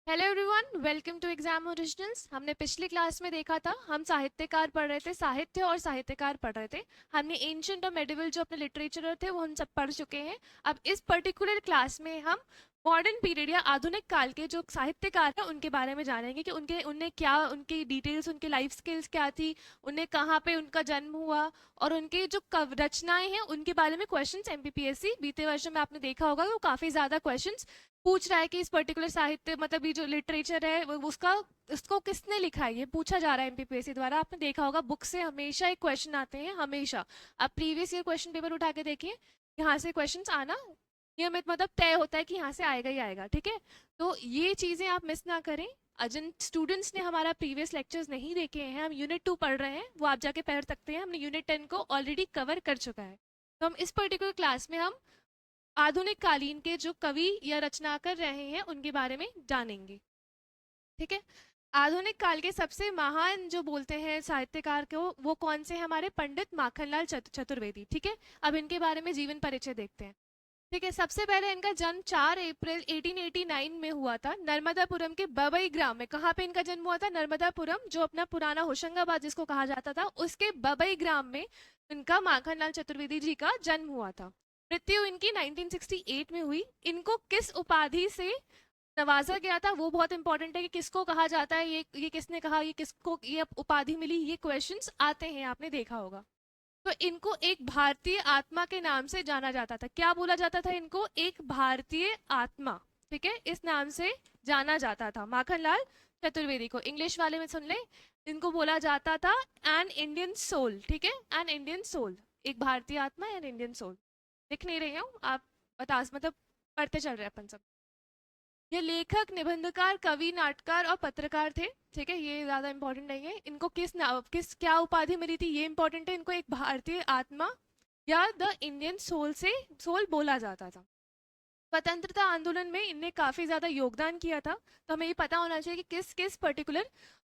Hello everyone, welcome to exam originals. हमने पिछली class में देखा था, हम साहित्यकार पढ़ रहे थे, साहित्य और साहित्यकार पढ़ रहे थे। हमने एंशियंट और मेडिवल जो अपने लिटरेचर थे वो हम सब पढ़ चुके हैं। अब इस पर्टिकुलर क्लास में हम मॉडर्न पीरियड या आधुनिक काल के जो साहित्यकार हैं उनके बारे में जानेंगे कि उनके उनने क्या, उनकी डिटेल्स, उनकी लाइफ स्किल्स क्या थी, उन्हें कहाँ पे उनका जन्म हुआ, और उनके जो रचनाएं हैं उनके बारे में क्वेश्चंस एमपीपीएससी बीते वर्षों में आपने देखा होगा वो काफी ज्यादा क्वेश्चंस पूछ रहा है कि इस पर्टिकुलर साहित्य मतलब ये जो लिटरेचर है उसका उसको किसने लिखा है, ये पूछा जा रहा है एमपीपीएससी द्वारा। आपने देखा होगा बुक से हमेशा एक क्वेश्चन आते हैं, हमेशा। आप प्रीवियस ईयर क्वेश्चन पेपर उठा के देखिए, यहाँ से क्वेश्चंस आना नियमित, मतलब तय होता है कि यहाँ से आएगा ही आएगा, ठीक है। तो ये चीजें आप मिस ना करें। जिन स्टूडेंट्स ने हमारा प्रीवियस लेक्चर्स नहीं देखे हैं, हम यूनिट 2 पढ़ रहे हैं, वो आप जाके पढ़ सकते हैं। हमने यूनिट 10 को ऑलरेडी कवर कर चुका है। तो हम इस पर्टिकुलर क्लास में हम आधुनिक कालीन के जो कवि या रचनाकार रहे हैं उनके बारे में जानेंगे, ठीक है। आधुनिक काल के सबसे महान जो बोलते हैं साहित्यकार को, वो कौन से हैं? हमारे पंडित माखनलाल चतुर्वेदी, ठीक है। अब इनके बारे में जीवन परिचय देखते हैं, ठीक है। सबसे पहले इनका जन्म 4 अप्रैल 1889 में हुआ था, नर्मदापुरम के बबई ग्राम में। कहाँ पे इनका जन्म हुआ था? नर्मदापुरम, जो अपना पुराना होशंगाबाद जिसको कहा जाता था, उसके बबई ग्राम में इनका, माखनलाल चतुर्वेदी जी का जन्म हुआ था। मृत्यु इनकी 1968 में हुई। इनको किस उपाधि से नवाजा गया था वो बहुत इंपॉर्टेंट है कि किसको कहा जाता है, ये किसने कहा, ये किसको ये उपाधि मिली, ये क्वेश्चंस आते हैं, आपने देखा होगा। तो इनको एक भारतीय आत्मा के नाम से जाना जाता था। क्या बोला जाता था इनको? एक भारतीय आत्मा, ठीक है, इस नाम से जाना जाता था माखनलाल चतुर्वेदी को। इंग्लिश वाले में सुन ले, इनको बोला जाता था एन इंडियन सोल, ठीक है, एन इंडियन सोल, एक भारतीय आत्मा, एन इंडियन सोल। लिख नहीं रही हूँ, आप बता, मतलब पढ़ते चल रहे हैं अपन सब। ये लेखक, निबंधकार, कवि, नाटककार और पत्रकार थे, ठीक है। ये ज्यादा इंपॉर्टेंट नहीं है। इनको किस क्या उपाधि मिली थी ये इंपॉर्टेंट है। इनको एक भारतीय आत्मा या द इंडियन सोल से सोल बोला जाता था। स्वतंत्रता आंदोलन में इनने काफी ज्यादा योगदान किया था। तो हमें ये पता होना चाहिए कि किस किस पर्टिकुलर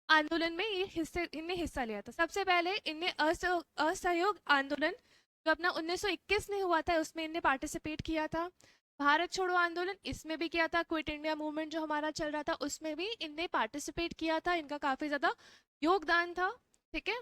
आंदोलन में इनने हिस्सा लिया था। सबसे पहले इनने असहयोग आंदोलन जो अपना 1921 में हुआ था उसमें इनने पार्टिसिपेट किया था। भारत छोड़ो आंदोलन, इसमें भी किया था। क्विट इंडिया मूवमेंट जो हमारा चल रहा था उसमें भी इनने पार्टिसिपेट किया था, इनका काफी ज्यादा योगदान था, ठीक है।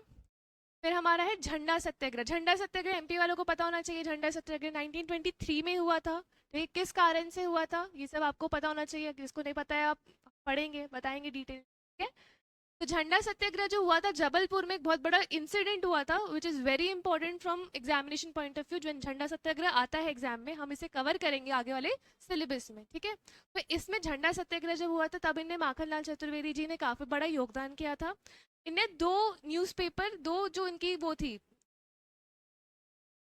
फिर हमारा है झंडा सत्याग्रह। झंडा सत्याग्रह एमपी वालों को पता होना चाहिए। झंडा सत्याग्रह 1923 में हुआ था, ठीक, किस कारण से हुआ था ये सब आपको पता होना चाहिए। जिसको नहीं पता है आप पढ़ेंगे, बताएंगे डिटेल, ठीक है। तो झंडा सत्याग्रह जो हुआ था जबलपुर में, एक बहुत बड़ा इंसिडेंट हुआ था which is very important from examination point of view. जो झंडा सत्याग्रह आता है एग्जाम में, हम इसे कवर करेंगे आगे वाले सिलेबस में, ठीक है। तो इसमें झंडा सत्याग्रह जब हुआ था तब इन्हें माखनलाल चतुर्वेदी जी ने काफी बड़ा योगदान किया था। इन्हें दो न्यूज़पेपर, दो जो इनकी वो थी,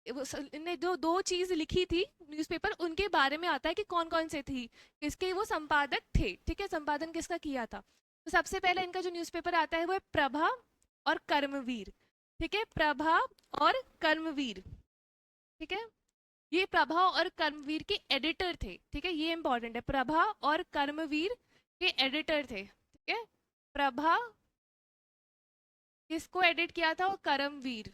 इन्हें जो दो चीज लिखी थी न्यूज़पेपर, उनके बारे में आता है कि कौन कौन से थी, किसके वो संपादक थे, ठीक है। संपादन किसका किया था? तो सबसे पहले इनका जो न्यूज़पेपर आता है वो है प्रभा और कर्मवीर, ठीक है। प्रभा और कर्मवीर, ठीक है। ये प्रभा और कर्मवीर के एडिटर थे, ठीक है, ये इंपॉर्टेंट है। प्रभा और कर्मवीर के एडिटर थे, ठीक है। प्रभा किसको एडिट किया था? और कर्मवीर,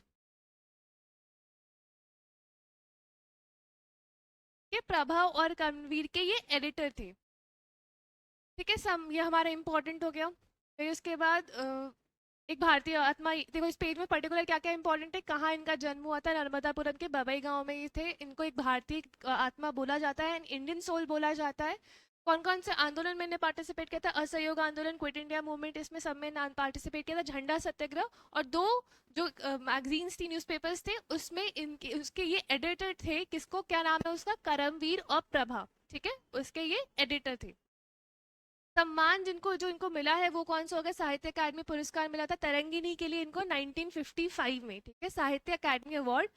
के प्रभा और कर्मवीर के ये एडिटर थे, ठीक है। सम ये हमारा इंपॉर्टेंट हो गया। फिर उसके बाद एक भारतीय आत्मा, देखो इस पेज में पर्टिकुलर क्या क्या इंपॉर्टेंट है। कहाँ इनका जन्म हुआ था? नर्मदापुरम के बबई गांव में ये थे। इनको एक भारतीय आत्मा बोला जाता है, इंडियन सोल बोला जाता है। कौन कौन से आंदोलन में इन्हें पार्टिसिपेट किया था? असहयोग आंदोलन, क्विट इंडिया मूवमेंट, इसमें सब में पार्टिसिपेट किया था। झंडा सत्याग्रह, और दो जो मैगजीन्स थी, न्यूज़पेपर्स थे, उसमें इनके उसके ये एडिटर थे। किसको, क्या नाम है उसका? करमवीर और प्रभा, ठीक है, उसके ये एडिटर थे। सम्मान जिनको जो इनको मिला है वो कौन सा हो गया? साहित्य अकादमी पुरस्कार मिला था तरंगिणी के लिए इनको 1955 में, ठीक है। साहित्य अकादमी अवार्ड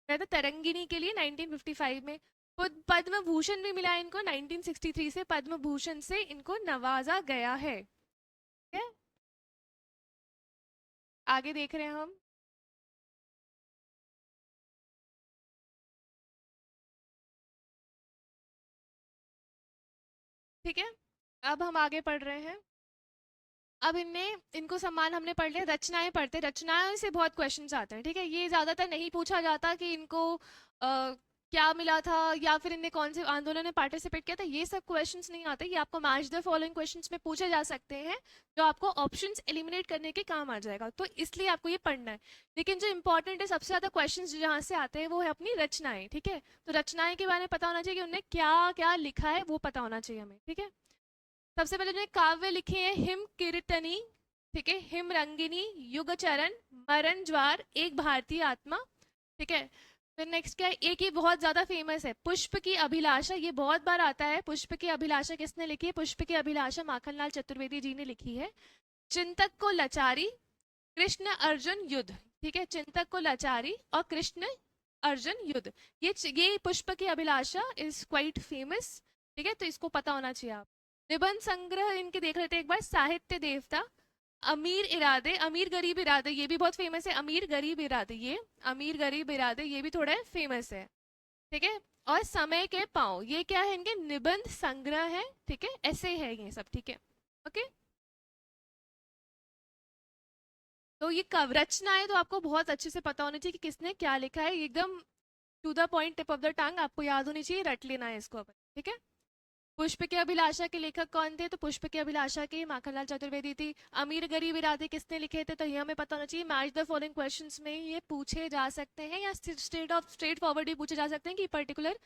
मिला था तरंगिणी के लिए 1955 में। पद्म भूषण भी मिला है इनको 1963 से, पद्म भूषण से इनको नवाजा गया है, ठीक है। आगे देख रहे हैं हम, ठीक है। अब हम आगे पढ़ रहे हैं। अब इनने इनको सम्मान हमने पढ़ लिया। रचनाएं पढ़ते, रचनाओं से बहुत क्वेश्चंस आते हैं, ठीक है। ये ज्यादातर नहीं पूछा जाता कि इनको क्या मिला था, या फिर इनने कौन से आंदोलन में पार्टिसिपेट किया था, ये सब क्वेश्चंस नहीं आते। ये आपको मैच द फॉलोइंग क्वेश्चंस में पूछे जा सकते हैं, जो आपको ऑप्शंस एलिमिनेट करने के काम आ जाएगा, तो इसलिए आपको ये पढ़ना है। लेकिन जो इंपॉर्टेंट है, सबसे ज्यादा क्वेश्चंस जहाँ से आते हैं वो है अपनी रचनाएं, ठीक है। तो रचनाएं के बारे में पता होना चाहिए कि उन्होंने क्या क्या लिखा है, वो पता होना चाहिए हमें, ठीक है। सबसे पहले उन्होंने काव्य लिखे हैं हिम कीर्तनी, ठीक है, हिम रंगिनी, युग चरण, मरण ज्वार, एक भारतीय आत्मा, ठीक है। फिर नेक्स्ट क्या है, एक ही बहुत ज्यादा फेमस है, पुष्प की अभिलाषा, ये बहुत बार आता है। पुष्प की अभिलाषा किसने लिखी है? पुष्प की अभिलाषा माखनलाल चतुर्वेदी जी ने लिखी है। चिंतक को लाचारी, कृष्ण अर्जुन युद्ध, ठीक है, चिंतक को लाचारी और कृष्ण अर्जुन युद्ध, ये पुष्प की अभिलाषा इज क्वाइट फेमस, ठीक है, तो इसको पता होना चाहिए आप। निबंध संग्रह इनके देख रहे थे एक बार, साहित्य देवता, अमीर इरादे, अमीर गरीब इरादे, ये भी बहुत फेमस है, अमीर गरीब इरादे, ये अमीर गरीब इरादे ये भी थोड़ा फेमस है, ठीक है। और समय के पांव, ये क्या है? इनके निबंध संग्रह है, ठीक है, ऐसे है ये सब, ठीक है, ओके। तो ये रचना है, तो आपको बहुत अच्छे से पता होना चाहिए कि किसने क्या लिखा है, एकदम to the point, tip of the tongue आपको याद होनी चाहिए, रट लेना है इसको अपन, ठीक है। पुष्प के अभिलाषा के लेखक कौन थे? तो पुष्प के अभिलाषा के माखनलाल चतुर्वेदी थी। अमीर गरीब इरादे किसने लिखे थे? तो ये हमें पता होना चाहिए। मैच द फॉलोइंग क्वेश्चंस में ये पूछे जा सकते हैं, या स्ट्रेट फॉरवर्ड भी पूछे जा सकते हैं कि पर्टिकुलर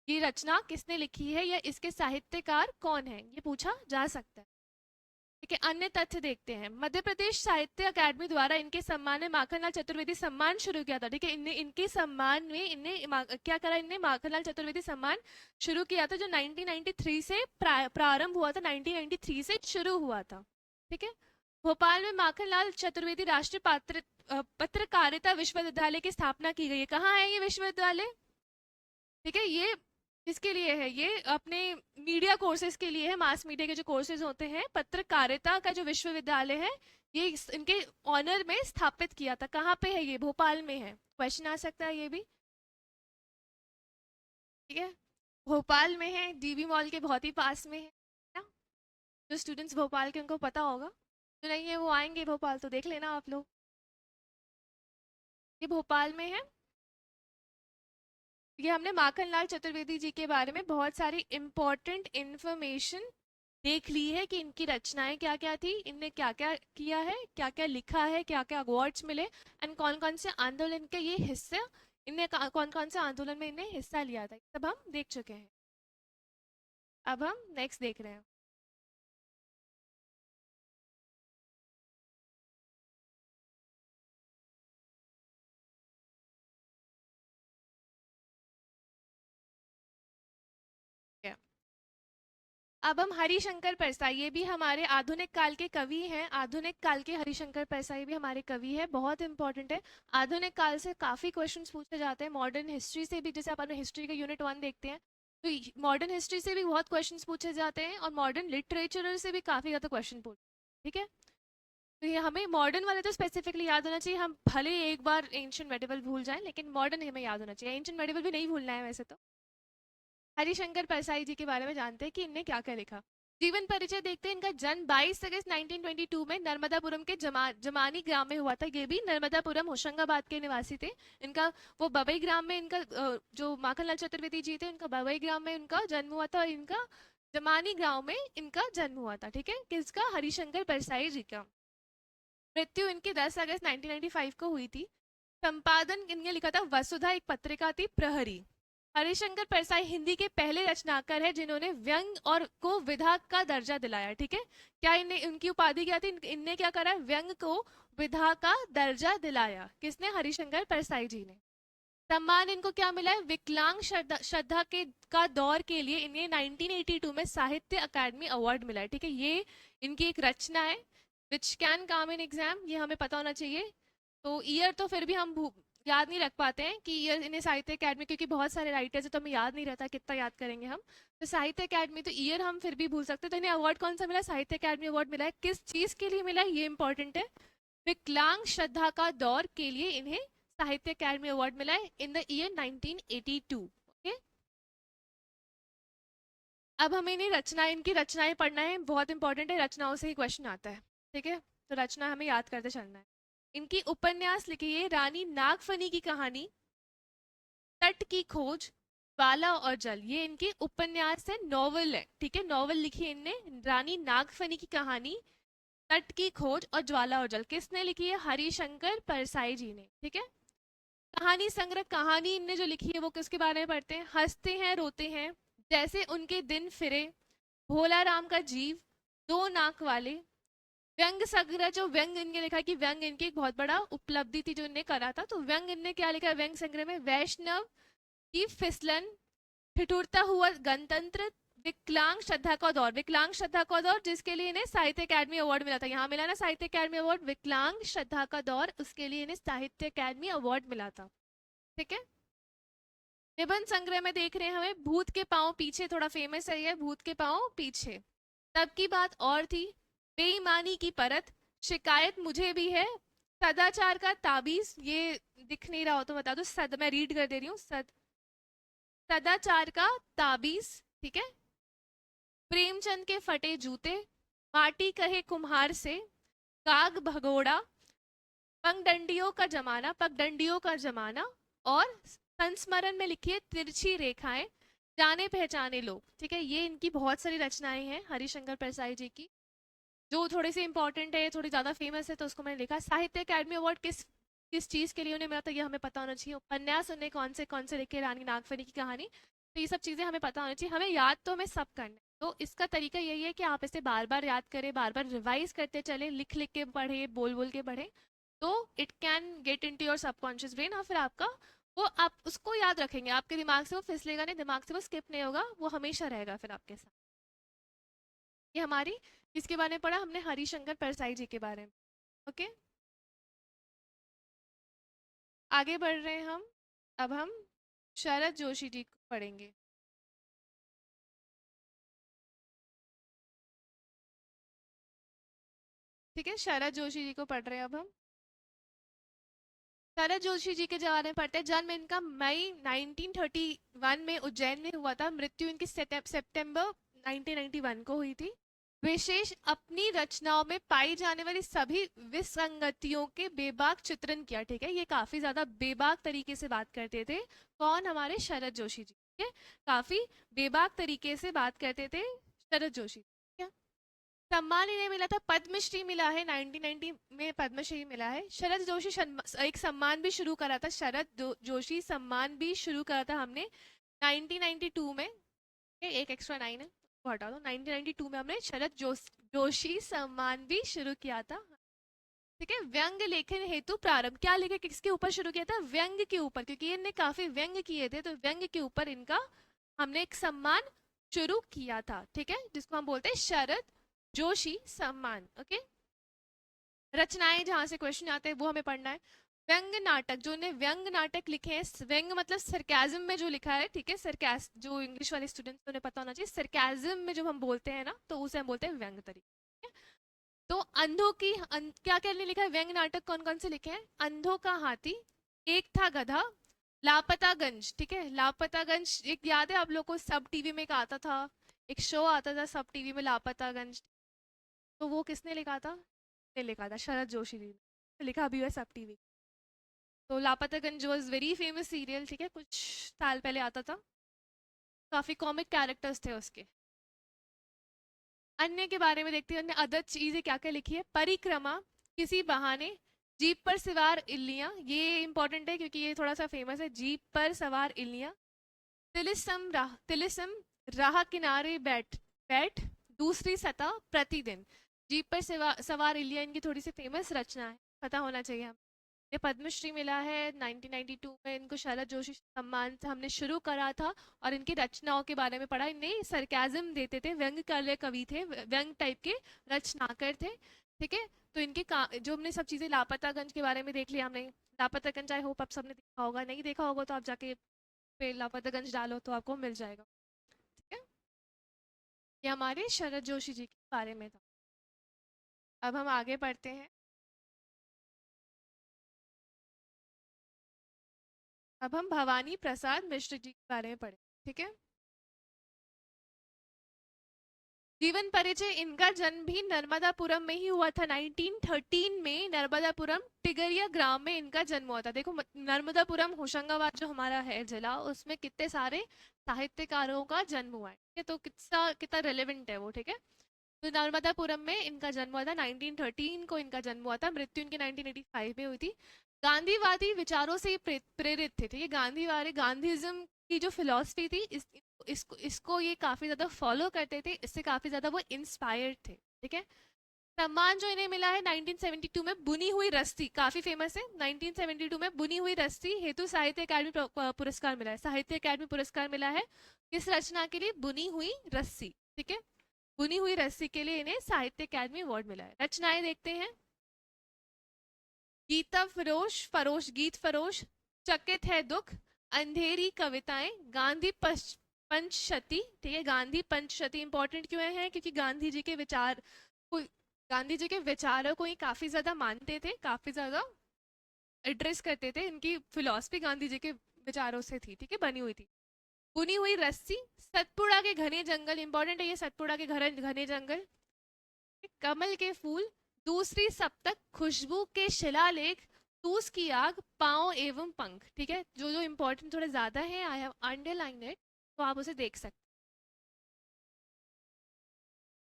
ये रचना किसने लिखी है, या इसके साहित्यकार कौन है, ये पूछा जा सकता है, ठीक है। अन्य तथ्य देखते हैं, मध्य प्रदेश साहित्य अकादमी द्वारा इनके सम्मान में माखनलाल चतुर्वेदी सम्मान शुरू किया था, ठीक है। इनने इनके सम्मान में क्या करा, इनने माखनलाल चतुर्वेदी सम्मान शुरू किया था, जो 1993 से प्रारंभ हुआ था, 1993 से शुरू हुआ था, ठीक है। भोपाल में माखनलाल चतुर्वेदी राष्ट्रीय पत्रकारिता विश्वविद्यालय की स्थापना की गई है। कहाँ है ये विश्वविद्यालय? ठीक है, ये किसके लिए है? ये अपने मीडिया कोर्सेज के लिए है, मास मीडिया के जो कोर्सेज होते हैं, पत्रकारिता का जो विश्वविद्यालय है, ये इनके ऑनर में स्थापित किया था। कहाँ पे है ये? भोपाल में है, क्वेश्चन आ सकता है ये भी, ठीक है। भोपाल में है, डीबी मॉल के बहुत ही पास में है ना। जो स्टूडेंट्स भोपाल के उनको पता होगा, जो नहीं है वो आएंगे भोपाल तो देख लेना आप लोग, ये भोपाल में है। ये हमने माखनलाल चतुर्वेदी जी के बारे में बहुत सारी इंपॉर्टेंट इंफॉर्मेशन देख ली है, कि इनकी रचनाएं क्या क्या थी, इनने क्या क्या किया है, क्या क्या लिखा है, क्या क्या अवार्ड्स मिले, एंड कौन कौन से आंदोलन के ये हिस्सा, इनने कौन कौन से आंदोलन में इन्हें हिस्सा लिया था, सब हम देख चुके हैं। अब हम नेक्स्ट देख रहे हैं। क्या? अब हम हरिशंकर परसाई, ये भी हमारे आधुनिक काल के कवि हैं, आधुनिक काल के हरिशंकर परसाई भी हमारे कवि है, बहुत इंपॉर्टेंट है। आधुनिक काल से काफी क्वेश्चंस पूछे जाते हैं, मॉडर्न हिस्ट्री से भी, जैसे अपन हिस्ट्री का यूनिट 1 देखते हैं, तो मॉडर्न हिस्ट्री से भी बहुत क्वेश्चंस पूछे जाते हैं, और मॉडर्न लिटरेचर से भी काफी ज्यादा क्वेश्चन पूछे, ठीक है। तो ये हमें मॉडर्न वाले तो स्पेसिफिकली याद होना चाहिए, हम भले एक बार एंशियंट मेडिवल भूल जाएं, लेकिन मॉडर्न हमें याद होना चाहिए। एंशियंट मेडिवल भी नहीं भूलना है वैसे तो। हरिशंकर परसाई जी के बारे में जानते हैं कि इनने क्या क्या लिखा। जीवन परिचय देखते हैं, इनका जन्म 22 अगस्त 1922 में नर्मदापुरम के जमानी ग्राम में हुआ था। ये भी नर्मदापुरम होशंगाबाद के निवासी थे। इनका वो बबई ग्राम में, इनका जो माखनलाल चतुर्वेदी जी थे, उनका बबई ग्राम में इनका जन्म हुआ था, और इनका जमानी गांव में इनका जन्म हुआ था, ठीक है। किसका? हरिशंकर परसाई जी का। मृत्यु इनकी 10 अगस्त 1995 को हुई थी। संपादन इनने लिखा था वसुधा, एक पत्रिका थी, प्रहरी। हरिशंकर परसाई हिंदी के पहले रचनाकार है जिन्होंने व्यंग और को विधा का दर्जा दिलाया, ठीक है। क्या इन्हें, उनकी उपाधि क्या थी? इनने क्या करा? व्यंग को विधा का दर्जा दिलाया। किसने? हरिशंकर परसाई जी ने। सम्मान इनको क्या मिला है? विकलांग श्रद्धा के का दौर के लिए इन्हें 1982 में साहित्य अकादमी अवार्ड मिला है, ठीक है। ये इनकी एक रचना है, which can come in exam, ये हमें पता होना चाहिए। तो ईयर तो फिर भी हम याद नहीं रख पाते हैं कि ईयर इन्हें साहित्य अकादमी, क्योंकि बहुत सारे राइटर्स है तो हमें याद नहीं रहता, कितना याद करेंगे हम। तो साहित्य अकादमी, तो ईयर हम फिर भी भूल सकते हैं। तो इन्हें अवार्ड कौन सा मिला? साहित्य अकादमी अवार्ड मिला है। किस चीज के लिए मिला है ये इंपॉर्टेंट है। विकलांग श्रद्धा का दौर के लिए इन्हें साहित्य अकादमी अवार्ड मिला है इन द ईयर 1982, ओके। अब हमें इन्हें रचनाएं, इनकी रचनाएं पढ़ना है, बहुत इंपॉर्टेंट है, रचनाओं से ही क्वेश्चन आता है, ठीक है। तो रचना हमें याद करते चलना है। इनकी उपन्यास लिखी है रानी नागफनी की कहानी, तट की खोज, ज्वाला और जल, ये इनकी उपन्यास है, नॉवल है, ठीक है। नॉवल लिखी है इनने, रानी नागफनी की कहानी, तट की खोज और ज्वाला और जल। किसने लिखी है? हरिशंकर परसाई जी ने, ठीक है। कहानी संग्रह, कहानी इनने जो लिखी है वो किसके बारे में पढ़ते हैं? हंसते हैं रोते हैं, जैसे उनके दिन फिरे, भोला राम का जीव, दो नाक वाले, व्यंग संग्रह। जो व्यंग इनके लिखा है कि व्यंग इनकी एक बहुत बड़ा उपलब्धि थी जो इनने करा था, तो व्यंग इनने क्या लिखा है व्यंग संग्रह में? वैष्णव की फिसलन, ठिठुरता हुआ गणतंत्र, विकलांग श्रद्धा का दौर। विकलांग श्रद्धा का दौर जिसके लिए इन्हें साहित्य अकादमी अवार्ड मिला था, यहाँ मिला ना साहित्य अकादमी अवार्ड, विकलांग श्रद्धा का दौर, उसके लिए इन्हें साहित्य अकादमी अवार्ड मिला था, ठीक है। निबंध संग्रह में देख रहे हैं हमें भूत के पांव पीछे, थोड़ा फेमस है ये, भूत के पांव पीछे, तब की बात और थी, बेईमानी की परत, शिकायत मुझे भी है, सदाचार का ताबीज, ये दिख नहीं रहा हो तो बता दो, मैं रीड कर दे रही हूँ, सदाचार का ताबीज, ठीक है। प्रेमचंद के फटे जूते, माटी कहे कुम्हार से, काग भगोड़ा, पगडंडियों का जमाना, और संस्मरण में लिखिए तिरछी रेखाएं, जाने पहचाने लोग, ठीक है। ये इनकी बहुत सारी रचनाएं हैं हरिशंकर परसाई जी की, जो थोड़ी सी इंपॉर्टेंट है, थोड़ी ज्यादा फेमस है, तो उसको मैंने लिखा। साहित्य अकादमी अवार्ड किस किस चीज के लिए उन्हें मिला था ये हमें पता होना चाहिए। उपन्यास उन्हें कौन से लिखे, रानी नागफनी की कहानी, तो ये सब चीजें हमें पता होनी चाहिए। हमें याद तो हमें सब करना है, तो इसका तरीका यही है कि आप इसे बार बार याद करें, बार बार रिवाइज करते चले, लिख लिख के पढ़े, बोल बोल के पढ़े, तो it can get into your subconscious brain, और फिर आपका वो, आप उसको याद रखेंगे, आपके दिमाग से वो फिसलेगा नहीं, दिमाग से वो स्किप नहीं होगा, वो हमेशा रहेगा फिर आपके साथ। ये हमारी किसके बारे में पढ़ा हमने? हरिशंकर परसाई जी के बारे में, ओके। आगे बढ़ रहे हैं हम, अब हम शरद जोशी जी को पढ़ेंगे। ठीक है, शरद जोशी जी को पढ़ रहे हैं अब हम। शरद जोशी जी के बारे में पढ़ते हैं। जन्म इनका मई 1931 में उज्जैन में हुआ था, मृत्यु इनकी सितंबर 1991 को हुई थी। विशेष, अपनी रचनाओं में पाई जाने वाली सभी विसंगतियों के बेबाक चित्रण किया, ठीक है। ये काफी ज्यादा बेबाक तरीके से बात करते थे, कौन? हमारे शरद जोशी जी, ठीक है। काफी बेबाक तरीके से बात करते थे शरद जोशी, ठीक है। सम्मान इन्हें मिला था, पद्मश्री मिला है 1990 में, पद्मश्री मिला है। शरद जोशी एक सम्मान भी शुरू करा था, जोशी सम्मान भी शुरू करा था हमने 1992 में, एक एक्स्ट्रा 9 है वो हटा दो, 1992 में हमने जोशी सम्मान भी शुरू किया था, ठीक है। व्यंग लेखन हेतु प्रारंभ, क्या लिखे, किसके ऊपर शुरू किया था? व्यंग के ऊपर, क्योंकि इनने काफी व्यंग किए थे, तो व्यंग के ऊपर इनका हमने एक सम्मान शुरू किया था, ठीक है, जिसको हम बोलते हैं शरद जोशी सम्मान, ओके। रचनाएं जहां से क्वेश्चन आते हैं वो हमें पढ़ना है। व्यंग नाटक, जो ने व्यंग नाटक लिखे हैं, व्यंग मतलब सरकाजम में जो लिखा है, ठीक है, सरकास, जो इंग्लिश वाले स्टूडेंट्स उन्हें पता होना चाहिए, सरकाजम में जब हम बोलते हैं ना, तो उसे हम बोलते हैं व्यंग तरीके। तो अंधों की क्या क्या लिखा है? व्यंग नाटक कौन कौन से लिखे हैं? अंधों का हाथी, एक था गधा, लापतागंज, ठीक है। लापतागंज एक याद है आप लोग को, सब टीवी में एक आता था, एक शो आता था सब टीवी में, लापतागंज, तो वो किसने लिखा था? ने लिखा था शरद जोशी जी ने, लिखा भी हुआ है सब टीवी। तो Lapataganj was very famous serial, ठीक है, कुछ साल पहले आता था, काफी कॉमिक कैरेक्टर्स थे उसके। अन्य के बारे में देखते हैं, अन्य अदर चीजें क्या क्या लिखी है। परिक्रमा, किसी बहाने, जीप पर सवार इल्लियां, ये इंपॉर्टेंट है क्योंकि ये थोड़ा सा फेमस है, जीप पर सवार इल्लियां। तिलिस्म, राह किनारे बैठ बैठ, दूसरी सतह, प्रतिदिन। जीप पर सवार इल्लियां इनकी थोड़ी सी फेमस रचना है, पता होना चाहिए हम। ये पद्मश्री मिला है 1992 में इनको, शरद जोशी सम्मान से हमने शुरू करा था, और इनकी रचनाओं के बारे में पढ़ा। इन्हें सरकाजम देते थे, व्यंग काले कवि थे, व्यंग टाइप के रचनाकर थे, ठीक है। तो इनके जो हमने सब चीजें, लापतागंज के बारे में देख लिया हमने, लापतागंज आई होप आप सबने देखा होगा, नहीं देखा होगा तो आप जाके पे लापतागंज डालो तो आपको मिल जाएगा, ठीक है। ये हमारे शरद जोशी जी के बारे में था। अब हम आगे बढ़ते हैं, अब हम भवानी प्रसाद मिश्र जी के बारे में पढ़ें, ठीक है। जीवन परिचय, इनका जन्म भी नर्मदापुरम में ही हुआ था। 1913 में नर्मदापुरम टिगरिया ग्राम में इनका जन्म हुआ था। देखो नर्मदापुरम होशंगाबाद जो हमारा है जिला, उसमें कितने सारे साहित्यकारों का जन्म हुआ है, ठीक है? तो कितना कितना रेलेवेंट है वो, ठीक है? तो नर्मदापुरम में इनका जन्म हुआ था, 1913 को इनका जन्म हुआ था। मृत्यु इनकी 1985 में हुई थी। गांधीवादी विचारों से ये प्रेरित थे, ठीक है? गांधीवादी, गांधीज्म की जो फिलॉसफी थी, इसको ये काफी ज्यादा फॉलो करते थे, इससे काफी ज्यादा वो इंस्पायर्ड थे, ठीक है? सम्मान जो इन्हें मिला है 1972 में, बुनी हुई रस्सी, काफी फेमस है। 1972 में बुनी हुई रस्सी हेतु साहित्य अकादमी पुरस्कार मिला है। साहित्य अकादमी पुरस्कार मिला है किस रचना के लिए? बुनी हुई रस्सी, ठीक है? बुनी हुई रस्सी के लिए इन्हें साहित्य अकादमी अवार्ड मिला है। रचनाएं देखते हैं। गीता फरोश, गीत फरोश, चकित है दुख, अंधेरी कविताएं, गांधी पंचशती, ठीक है? गांधी पंचशती इंपॉर्टेंट क्यों है? क्योंकि गांधी जी के विचार को, गांधी जी के विचारों को ही काफी ज्यादा मानते थे, काफी ज्यादा एड्रेस करते थे। इनकी फिलॉसफी गांधी जी के विचारों से थी, ठीक है, बनी हुई थी। बुनी हुई रस्सी, सतपुड़ा के घने जंगल, इंपॉर्टेंट है ये, सतपुड़ा के घने जंगल, कमल के फूल, दूसरी सप्तक, खुशबू के शिलालेख, तूस की आग, पांव एवं पंख, ठीक है? जो जो इंपॉर्टेंट थोड़े ज्यादा है, आई हैव अंडरलाइन इट, तो आप उसे देख सकते।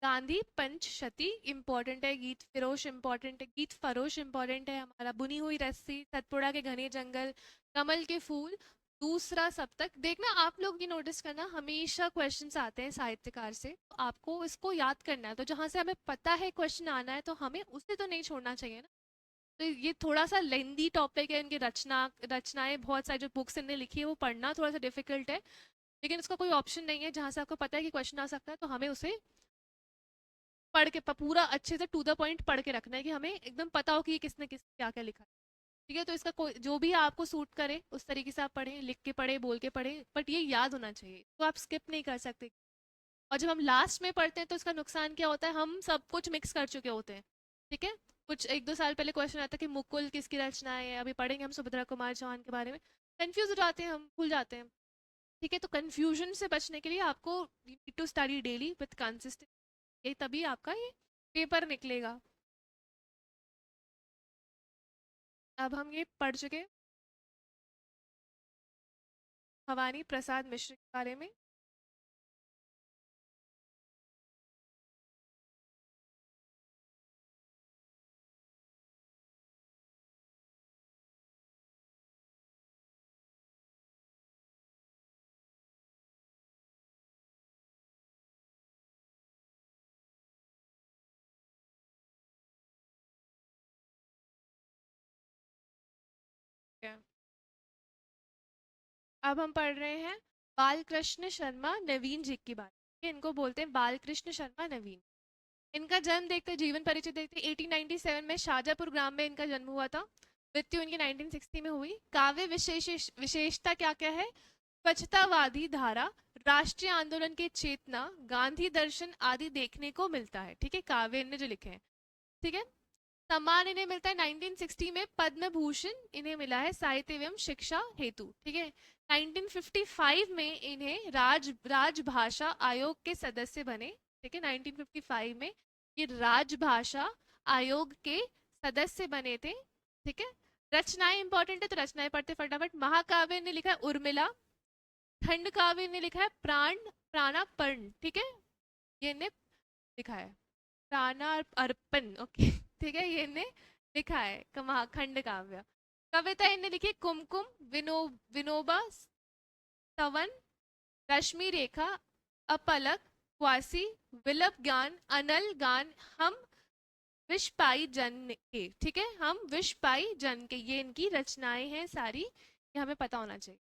गांधी पंचशती इंपॉर्टेंट है, गीत फिरोश इंपॉर्टेंट है, गीत फरोश इंपॉर्टेंट है हमारा, बुनी हुई रस्सी, सतपुड़ा के घने जंगल, कमल के फूल, दूसरा सप्तक। देखना आप लोग ये नोटिस करना, हमेशा क्वेश्चंस आते हैं साहित्यकार से, तो आपको इसको याद करना है। तो जहां से हमें पता है क्वेश्चन आना है, तो हमें उसे तो नहीं छोड़ना चाहिए ना। तो ये थोड़ा सा लेंदी टॉपिक है, इनकी रचनाएं बहुत सारी जो बुक्स इनने लिखी है वो पढ़ना थोड़ा सा डिफिकल्ट है, लेकिन उसका कोई ऑप्शन नहीं है। जहां से आपको पता है कि क्वेश्चन आ सकता है, तो हमें उसे पढ़ के पूरा अच्छे से टू द पॉइंट पढ़ के रखना है, कि हमें एकदम पता हो कि ये किसने किस क्या क्या लिखा है, ठीक है? तो इसका कोई जो भी आपको सूट करे उस तरीके से आप पढ़ें, लिख के पढ़े, बोल के पढ़े, बट ये याद होना चाहिए, तो आप स्किप नहीं कर सकते। और जब हम लास्ट में पढ़ते हैं तो इसका नुकसान क्या होता है? हम सब कुछ मिक्स कर चुके होते हैं, ठीक है? कुछ एक दो साल पहले क्वेश्चन आता है कि मुकुल किसकी रचना है, अभी पढ़ेंगे हम सुभद्रा कुमार चौहान के बारे में, कंफ्यूज हो जाते हैं, हम भूल जाते हैं, ठीक है? तो कंफ्यूजन से बचने के लिए आपको need to study daily with consistent, यही तभी आपका ये पेपर निकलेगा। अब हम ये पढ़ चुके भवानी प्रसाद मिश्र के बारे में। अब हम पढ़ रहे हैं बाल कृष्ण शर्मा नवीन जी की बात। इनको बोलते हैं बाल कृष्ण शर्मा नवीन। इनका जन्म देखते, जीवन परिचय देखते, 1897 में शाजापुर ग्राम में इनका जन्म हुआ था। मृत्यु इनकी 1960 में हुई। काव्य विशेषता क्या क्या है? स्वच्छतावादी धारा, राष्ट्रीय आंदोलन की चेतना, गांधी दर्शन आदि देखने को मिलता है, ठीक है? काव्य इनने जो लिखे हैं, ठीक है? सम्मान इन्हें मिलता है 1960 में, पद्म भूषण इन्हें मिला है साहित्य एवं शिक्षा हेतु, ठीक है? 1955 में इन्हें राजभाषा आयोग के सदस्य बने, ठीक है? 1955 में ये राजभाषा आयोग के सदस्य बने थे, ठीक है? रचनाएं इंपॉर्टेंट है, तो रचनाएं पढ़ते फटाफट। महाकाव्य ने लिखा है उर्मिला, खंड काव्य ने लिखा है प्राणापर्ण, ठीक है? ये ने लिखा है प्राणार्पण, ओके ठीक है, ये इन्हें लिखा है खंड काव्य। कविता इन्हें लिखी कुमकुम, विनोबा, सवन, रश्मि रेखा, अपलक, क्वासी, विलप ज्ञान, अनल गान, हम विष पाई जन के, ठीक है? हम विष पाई जन के, ये इनकी रचनाएं हैं सारी, ये हमें पता होना चाहिए।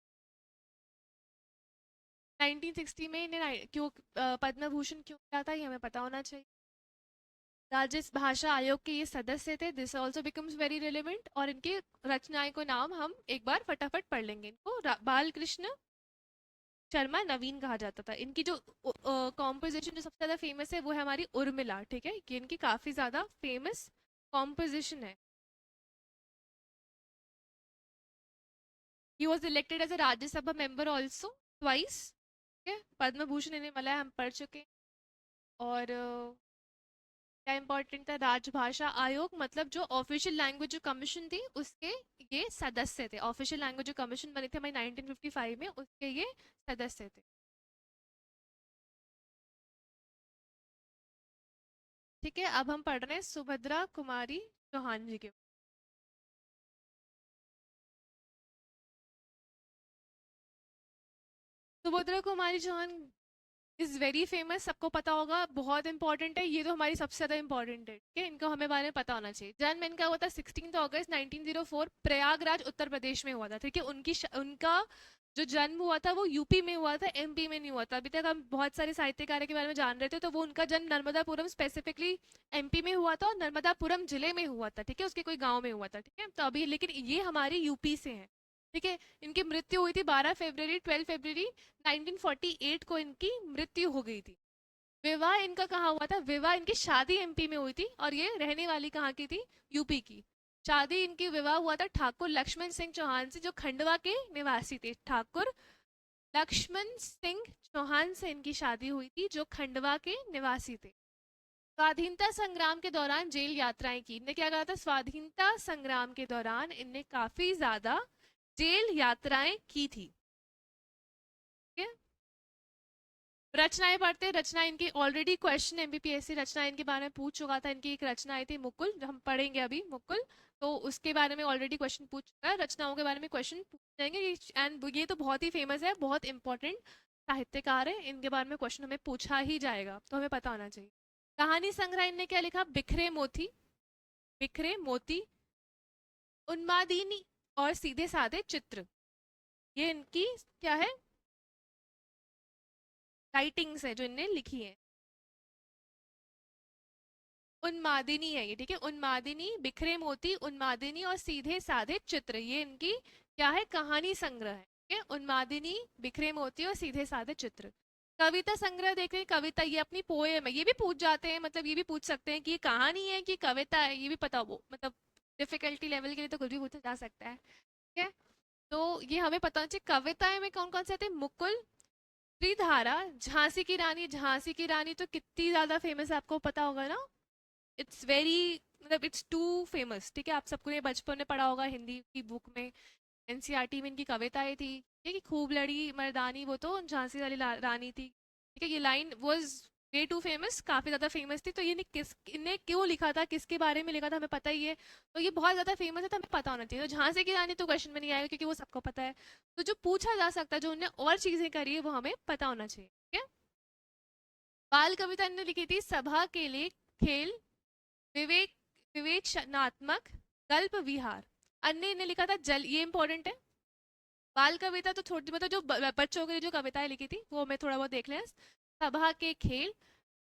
1960 में इन्हें क्यों पद्म भूषण क्यों मिला था, ये हमें पता होना चाहिए। राज्य भाषा आयोग के ये सदस्य थे, this also becomes very relevant. और इनके रचनाएं को नाम हम एक बार फटाफट पढ़ लेंगे। इनको बाल कृष्ण शर्मा नवीन कहा जाता था। इनकी जो कॉम्पोजिशन जो सबसे ज्यादा फेमस है वो है हमारी उर्मिला, ठीक है? ये इनकी काफी ज्यादा फेमस कॉम्पोजिशन है। He was elected as a Rajya Sabha member also twice, ठीक है? पद्म भूषण इन्हें मिला है, हम पढ़ चुके हैं। और क्या इंपॉर्टेंट था, राजभाषा आयोग, मतलब जो ऑफिशियल लैंग्वेज जो कमीशन थी उसके ये सदस्य थे। ऑफिशियल लैंग्वेज जो कमीशन बनी थी हमारी 1955 में, उसके ये सदस्य थे। ठीक है, अब हम पढ़ रहे हैं सुभद्रा कुमारी चौहान जी के। Subhadra Kumari Chauhan is very famous, सबको पता होगा, बहुत इंपॉर्टेंट है, ये तो हमारी सबसे ज्यादा इंपॉर्टेंट है। ठीक है, इनको हमें बारे में पता होना चाहिए। जन्म इनका हुआ था 16 अगस्त 1904, प्रयागराज उत्तर प्रदेश में हुआ था। ठीक है, उनका जो जन्म हुआ था वो यूपी में हुआ था, एमपी में नहीं हुआ था। अभी तक हम बहुत सारे साहित्यकारों के बारे में जान रहे थे, तो वो उनका जन्म नर्मदापुरम स्पेसिफिकली एमपी में हुआ था और नर्मदापुरम जिले में हुआ था। ठीक है, उसके कोई गांव में हुआ था। ठीक है, तो अभी लेकिन ये हमारे यूपी से है। ठीक है, इनकी मृत्यु हुई थी 12 फरवरी 12 फरवरी 1948 को इनकी मृत्यु हो गई थी। विवाह इनका कहाँ हुआ था, विवाह इनकी शादी एमपी में हुई थी और ये रहने वाली कहाँ की थी, यूपी की। शादी इनकी विवाह हुआ था ठाकुर लक्ष्मण सिंह चौहान से, जो खंडवा के निवासी थे। ठाकुर लक्ष्मण सिंह चौहान से इनकी शादी हुई थी, जो खंडवा के निवासी थे। स्वाधीनता संग्राम के दौरान जेल यात्राएं की, इनने क्या कहा था, स्वाधीनता संग्राम के दौरान इनने काफी ज्यादा जेल यात्राएं की थी। ठीक है, रचनाएं पढ़ते हैं। रचना इनकी ऑलरेडी क्वेश्चन एमपीपीएससी रचना इनके बारे में पूछ चुका था। इनकी एक रचना आई थी मुकुल, जो हम पढ़ेंगे अभी मुकुल, तो उसके बारे में ऑलरेडी क्वेश्चन पूछ चुका है। रचनाओं के बारे में क्वेश्चन पूछ जाएंगे, एंड ये तो बहुत ही फेमस है, बहुत इंपॉर्टेंट साहित्यकार है, इनके बारे में क्वेश्चन हमें पूछा ही जाएगा, तो हमें पता होना चाहिए। कहानी संग्रह इनने क्या लिखा, बिखरे मोती, बिखरे मोती, उन्मादिनी और सीधे साधे चित्र, ये इनकी क्या है, राइटिंग्स है जो इनने लिखी है। उन्मादिनी है ये। ठीक है, उन्मादिनी, बिखरे मोती, उन्मादिनी और सीधे साधे चित्र, ये इनकी क्या है, कहानी संग्रह है। ठीक है, उन्मादिनी, बिखरे मोती और सीधे साधे चित्र। कविता संग्रह देख रहे हैं, कविता ये अपनी पोएम है, ये भी पूछ जाते हैं, मतलब ये भी पूछ सकते हैं कि ये कहानी है कि कविता है, ये भी पता वो, मतलब डिफिकल्टी लेवल के लिए तो कुछ भी पूछा जा सकता है। ठीक है, तो ये हमें पता होना चाहिए। कविताएं में कौन कौन से आते हैं, मुकुल, त्रिधारा, झांसी की रानी। झांसी की रानी तो कितनी ज्यादा फेमस है, आपको पता होगा ना, इट्स वेरी, मतलब इट्स टू फेमस। ठीक है, आप सबको ये बचपन में पढ़ा होगा हिंदी की बुक में, एनसीईआरटी में इनकी कविताएं थी। ठीक है, कि खूब लड़ी मर्दानी वो तो झांसी वाली रानी थी। ठीक है, ये line was way too famous, काफी ज्यादा फेमस थी। तो ये इन्हें क्यों लिखा था, किसके बारे में लिखा था, हमें पता ही है। तो ये बहुत ज्यादा फेमस है, तो हमें पता होना चाहिए। तो झांसी की रानी तो क्वेश्चन में नहीं आएगा, क्योंकि वो सबको पता है। तो जो पूछा जा सकता है, जो उन्हें और चीजें करी है, वो हमें पता होना चाहिए। ठीक है, बाल कविता इन्होंने लिखी थी, सभा के लिए खेल, विवेक, विवेचनात्मक, गल्प विहार। अन्य ने लिखा था जल, ये इंपॉर्टेंट है। बाल कविता तो छोटी, मतलब जो बच्चों के लिए जो कविताएं लिखी थी वो हमें थोड़ा बहुत देख लें। सभा के खेल,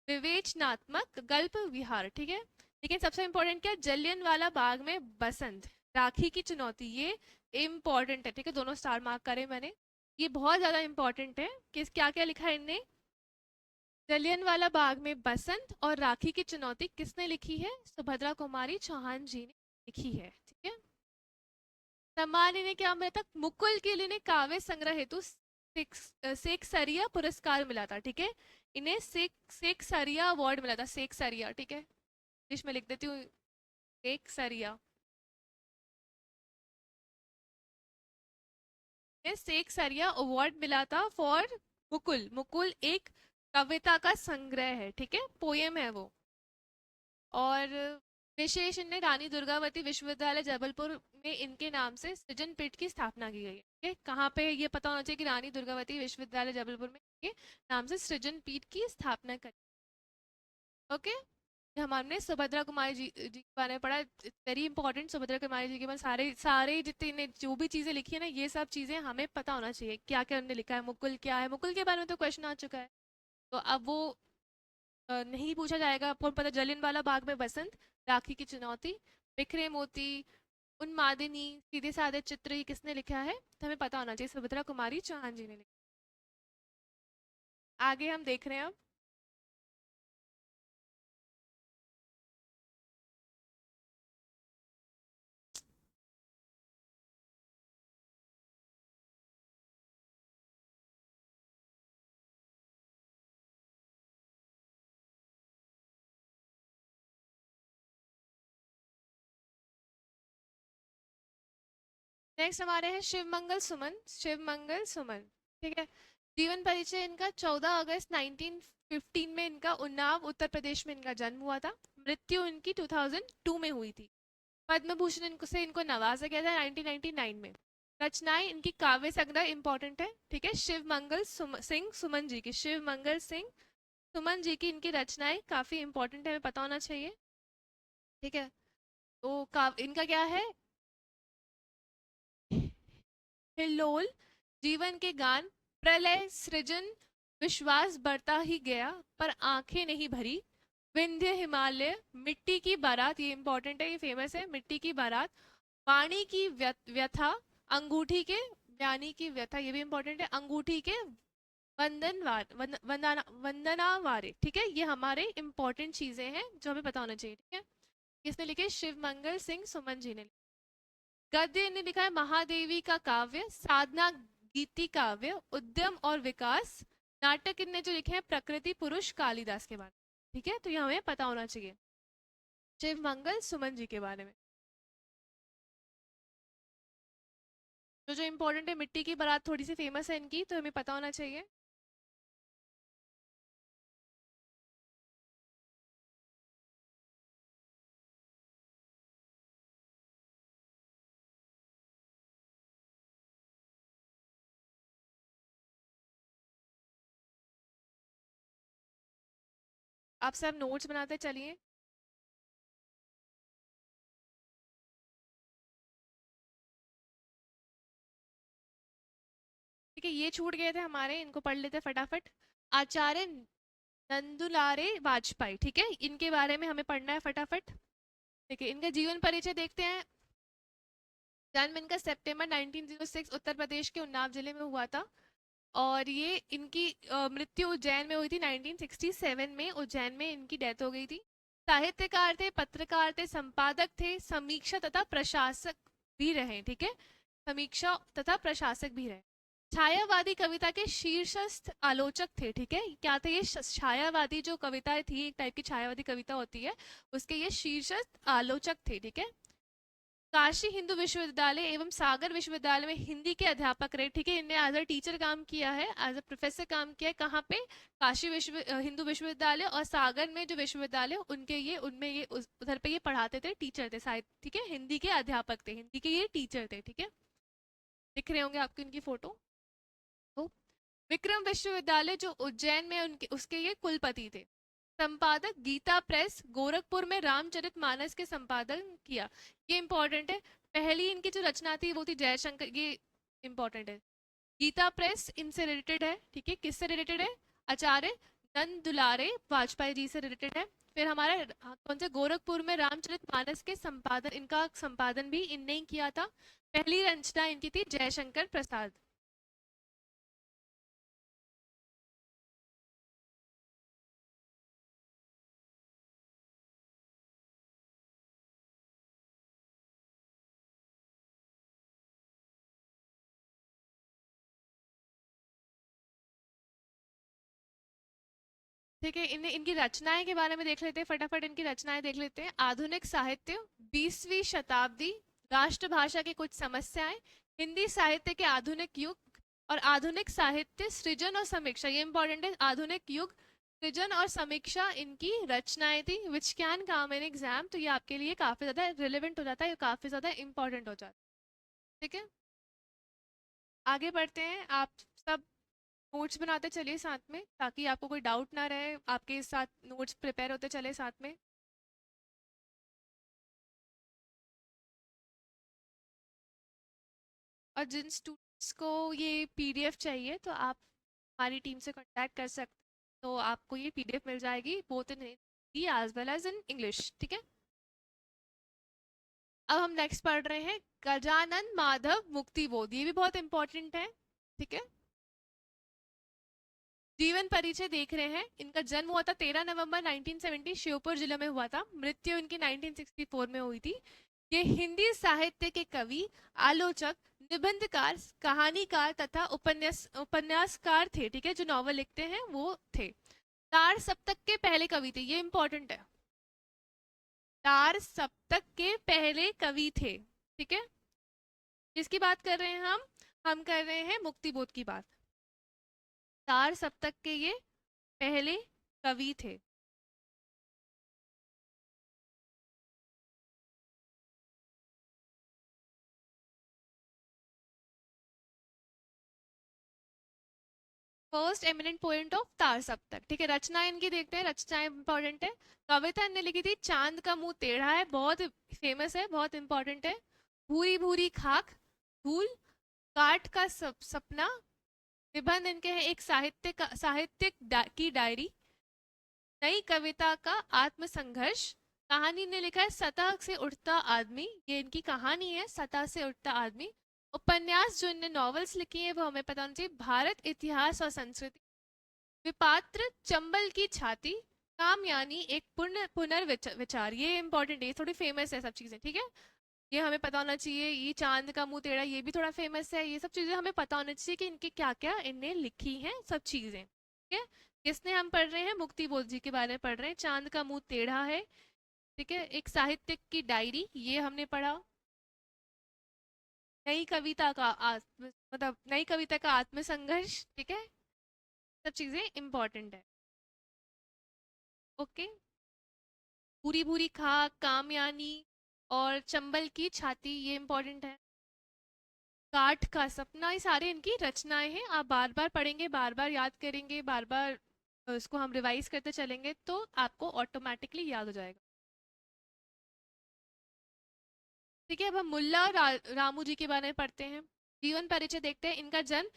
विवेचनात्मक, गल्प विहार। ठीक है, लेकिन सबसे इंपॉर्टेंट क्या, जलियन वाला बाग में बसंत, राखी की चुनौती, ये इंपॉर्टेंट है। ठीक है, दोनों स्टार मार्क करे मैंने, ये बहुत ज्यादा इंपॉर्टेंट है कि क्या क्या लिखा है इनने। जलियनवाला बाग में बसंत और राखी की चुनौती किसने लिखी है, सुभद्रा कुमारी चौहान जी ने लिखी है। ठीक है, सम्मान इन्हें क्या मिला था, मुकुल के लिए इन्हें काव्य संग्रह हेतु सेक्सरिया पुरस्कार मिला था। ठीक है, इन्हें सेक्सरिया अवार्ड मिला था, सेक्सरिया। ठीक है, इंग्लिश में लिख देती हूँ, सेक्सरिया, सेक्सरिया अवार्ड मिला था फॉर मुकुल। मुकुल एक कविता का संग्रह है, ठीक है, पोयम है वो। और विशेष इनने रानी दुर्गावती विश्वविद्यालय जबलपुर में इनके नाम से सृजन पीठ की स्थापना की गई है। ठीक है, कहाँ पे ये पता होना चाहिए कि रानी दुर्गावती विश्वविद्यालय जबलपुर में इनके नाम से सृजन पीठ की स्थापना करी। ओके, हमने सुभद्रा कुमारी जी के बारे में पढ़ा, वेरी इंपॉर्टेंट। सुभद्रा कुमारी जी के बारे में सारे सारे जितने जो भी चीजें लिखी है ना, ये सब चीजें हमें पता होना चाहिए, क्या क्या उन्होंने लिखा है। मुकुल क्या है, मुकुल के बारे में तो क्वेश्चन आ चुका है, तो अब वो नहीं पूछा जाएगा। आपको पता, जलियांवाला बाग में बसंत, राखी की चुनौती, बिखरे मोती, उन्मादिनी, सीधे साधे चित्र, ये किसने लिखा है, तो हमें पता होना चाहिए, सुभद्रा कुमारी चौहान जी ने लिखा। आगे हम देख रहे हैं अब, नेक्स्ट हमारे हैं शिव मंगल सुमन। शिव मंगल सुमन, ठीक है। जीवन परिचय इनका 14 अगस्त 1915 में इनका उन्नाव उत्तर प्रदेश में इनका जन्म हुआ था। मृत्यु इनकी 2002 में हुई थी। पद्म भूषण इनको से इनको नवाजा गया था 1999 में। रचनाएं इनकी काव्य संग्रह इंपॉर्टेंट है, ठीक है। शिव मंगल सिंह सुमन जी की, शिव मंगल सिंह सुमन जी की इनकी रचनाएं काफी इंपॉर्टेंट है, हमें पता होना चाहिए, ठीक है। तो इनका क्या है, हिल्लोल, जीवन के गान, प्रलय सृजन, विश्वास बढ़ता ही गया पर आंखें नहीं भरी, विंध्य हिमालय, मिट्टी की बारात, ये इंपॉर्टेंट है, ये फेमस है, मिट्टी की बारात, वाणी की व्यथा, अंगूठी के, ज्ञानी की व्यथा, ये भी इंपॉर्टेंट है, अंगूठी के वंदना वारे, ठीक है। ये हमारे इंपॉर्टेंट चीजें हैं जो हमें पता होना चाहिए, ठीक है। किसने लिखे, शिव मंगल सिंह सुमन जी ने। गद्य ने लिखा है महादेवी का काव्य, साधना गीति काव्य, उद्यम और विकास। नाटक इनने जो लिखे हैं प्रकृति पुरुष कालिदास के बारे में, ठीक है। तो ये हमें पता होना चाहिए शिव मंगल सुमन जी के बारे में। जो जो इम्पोर्टेंट है, मिट्टी की बारात थोड़ी सी फेमस है इनकी, तो हमें पता होना चाहिए। आप सब नोट्स बनाते चलिए। ठीक है, ये छूट गए थे हमारे, इनको पढ़ लेते फटाफट। आचार्य नंदुलारे वाजपेयी, ठीक है, इनके बारे में हमें पढ़ना है फटाफट। ठीक है, इनका जीवन परिचय देखते हैं। जन्म इनका सितंबर 1906 उत्तर प्रदेश के उन्नाव जिले में हुआ था। और ये इनकी मृत्यु उज्जैन में हुई थी 1967 में, उज्जैन में इनकी डेथ हो गई थी। साहित्यकार थे, पत्रकार थे, संपादक थे, समीक्षा तथा प्रशासक भी रहे, ठीक है, समीक्षा तथा प्रशासक भी रहे। छायावादी कविता के शीर्षस्थ आलोचक थे, ठीक है। क्या थे ये, छायावादी जो कविता थी, एक टाइप की छायावादी कविता होती है, उसके ये शीर्षस्थ आलोचक थे, ठीक है। काशी हिंदू विश्वविद्यालय एवं सागर विश्वविद्यालय में हिंदी के अध्यापक रहे, ठीक है। इन्हें एज अ टीचर काम किया है, एज अ प्रोफेसर काम किया है, कहाँ पे, काशी हिंदू विश्वविद्यालय और सागर में जो विश्वविद्यालय उनके ये उनमें ये उधर पे ये पढ़ाते थे, टीचर थे शायद, ठीक है, हिंदी के अध्यापक थे, हिंदी के ये टीचर थे, ठीक है। दिख रहे होंगे आपको इनकी फोटो। तो विक्रम विश्वविद्यालय जो उज्जैन में उनके उसके ये कुलपति थे। संपादक गीता प्रेस, गोरखपुर में रामचरित मानस के संपादन किया, ये इंपॉर्टेंट है। पहली इनकी जो रचना थी वो थी जयशंकर, ये इंपॉर्टेंट है। गीता प्रेस इनसे रिलेटेड है, ठीक है, किससे रिलेटेड है, आचार्य नंद दुलारे वाजपेयी जी से रिलेटेड है। फिर हमारे कौन से, गोरखपुर में रामचरित मानस के संपादन, इनका संपादन भी इनने ही किया था। पहली रचना इनकी थी जयशंकर प्रसाद। ठीक है, इन्हें इनकी रचनाएं के बारे में देख लेते हैं फटाफट, इनकी रचनाएं देख लेते हैं। आधुनिक साहित्य, 20वीं शताब्दी, राष्ट्रभाषा की कुछ समस्याएं, हिंदी साहित्य के आधुनिक युग, और आधुनिक साहित्य सृजन और समीक्षा, ये इंपॉर्टेंट है, आधुनिक युग सृजन और समीक्षा इनकी रचनाएं थी, which can come in exam. तो ये आपके लिए काफी ज्यादा रिलेवेंट हो जाता है, काफी ज्यादा इंपॉर्टेंट हो जाता है, ठीक है। आगे बढ़ते हैं, आप सब नोट्स बनाते चलिए साथ में, ताकि आपको कोई डाउट ना रहे, आपके साथ नोट्स प्रिपेयर होते चले साथ में। और जिन स्टूडेंट्स को ये पीडीएफ चाहिए तो आप हमारी टीम से कांटेक्ट कर सकते हैं, तो आपको ये पीडीएफ मिल जाएगी both in Hindi as well as in English, ठीक है। अब हम नेक्स्ट पढ़ रहे हैं गजानन माधव मुक्ति बोध, ये भी बहुत इंपॉर्टेंट है, ठीक है। जीवन परिचय देख रहे हैं, इनका जन्म हुआ था 13 नवंबर 1970 श्योपुर जिले में हुआ था। मृत्यु इनकी 1964 में हुई थी। ये हिंदी साहित्य के कवि, आलोचक, निबंधकार, कहानीकार तथा उपन्यासकार थे, ठीक है, जो नॉवल लिखते हैं वो थे। तार सप्तक के पहले कवि थे, ये इंपॉर्टेंट है, तार सप्तक के पहले कवि थे, ठीक है। किसकी बात कर रहे हैं हम कर रहे हैं मुक्तिबोध की बात। तार सप्तक के ये पहले कवि थे। फर्स्ट एमिनेंट पोएट ऑफ तार सप्तक, ठीक है। रचना इनकी देखते हैं, रचनाएं इंपॉर्टेंट है। कविता इनने लिखी थी चांद का मुंह टेढ़ा है, बहुत फेमस है, बहुत इंपॉर्टेंट है। भूरी भूरी खाक, धूल, काठ का सपना। निबंध इनके हैं एक की डायरी, नई कविता का आत्मसंघर्ष। कहानी ने लिखा है सतह से उठता आदमी, ये इनकी कहानी है, सतह से उठता आदमी। उपन्यास जो इनने नॉवेल्स लिखी है वो हमें पता होना चाहिए, भारत इतिहास और संस्कृति। विपात्र, चंबल की छाती, कामयानी एक पुनर्विचार, ये इंपॉर्टेंट है, ये थोड़ी फेमस है सब चीजें, ठीक है। ये हमें पता होना चाहिए। ये चांद का मुंह टेढ़ा, ये भी थोड़ा फेमस है। ये सब चीजें हमें पता होना चाहिए कि इनके क्या क्या इनने लिखी हैं सब चीजें, ठीक है। किसने हम पढ़ रहे हैं, मुक्ति बोध जी के बारे में पढ़ रहे हैं। चांद का मुंह टेढ़ा है, ठीक है। एक साहित्यिक की डायरी, ये हमने पढ़ा। नई कविता का मतलब नई कविता का आत्मसंघर्ष, ठीक है। सब चीजें इंपॉर्टेंट है, ओके। पूरी भूरी खाक, कामयानी और चंबल की छाती, ये इंपॉर्टेंट है। काठ का सपना, ये सारे इनकी रचनाएं हैं। आप बार बार पढ़ेंगे, बार बार याद करेंगे, बार बार इसको हम रिवाइज करते चलेंगे तो आपको ऑटोमेटिकली याद हो जाएगा, ठीक है। अब हम मुल्ला रामू जी के बारे में पढ़ते हैं। जीवन परिचय देखते हैं। इनका जन्म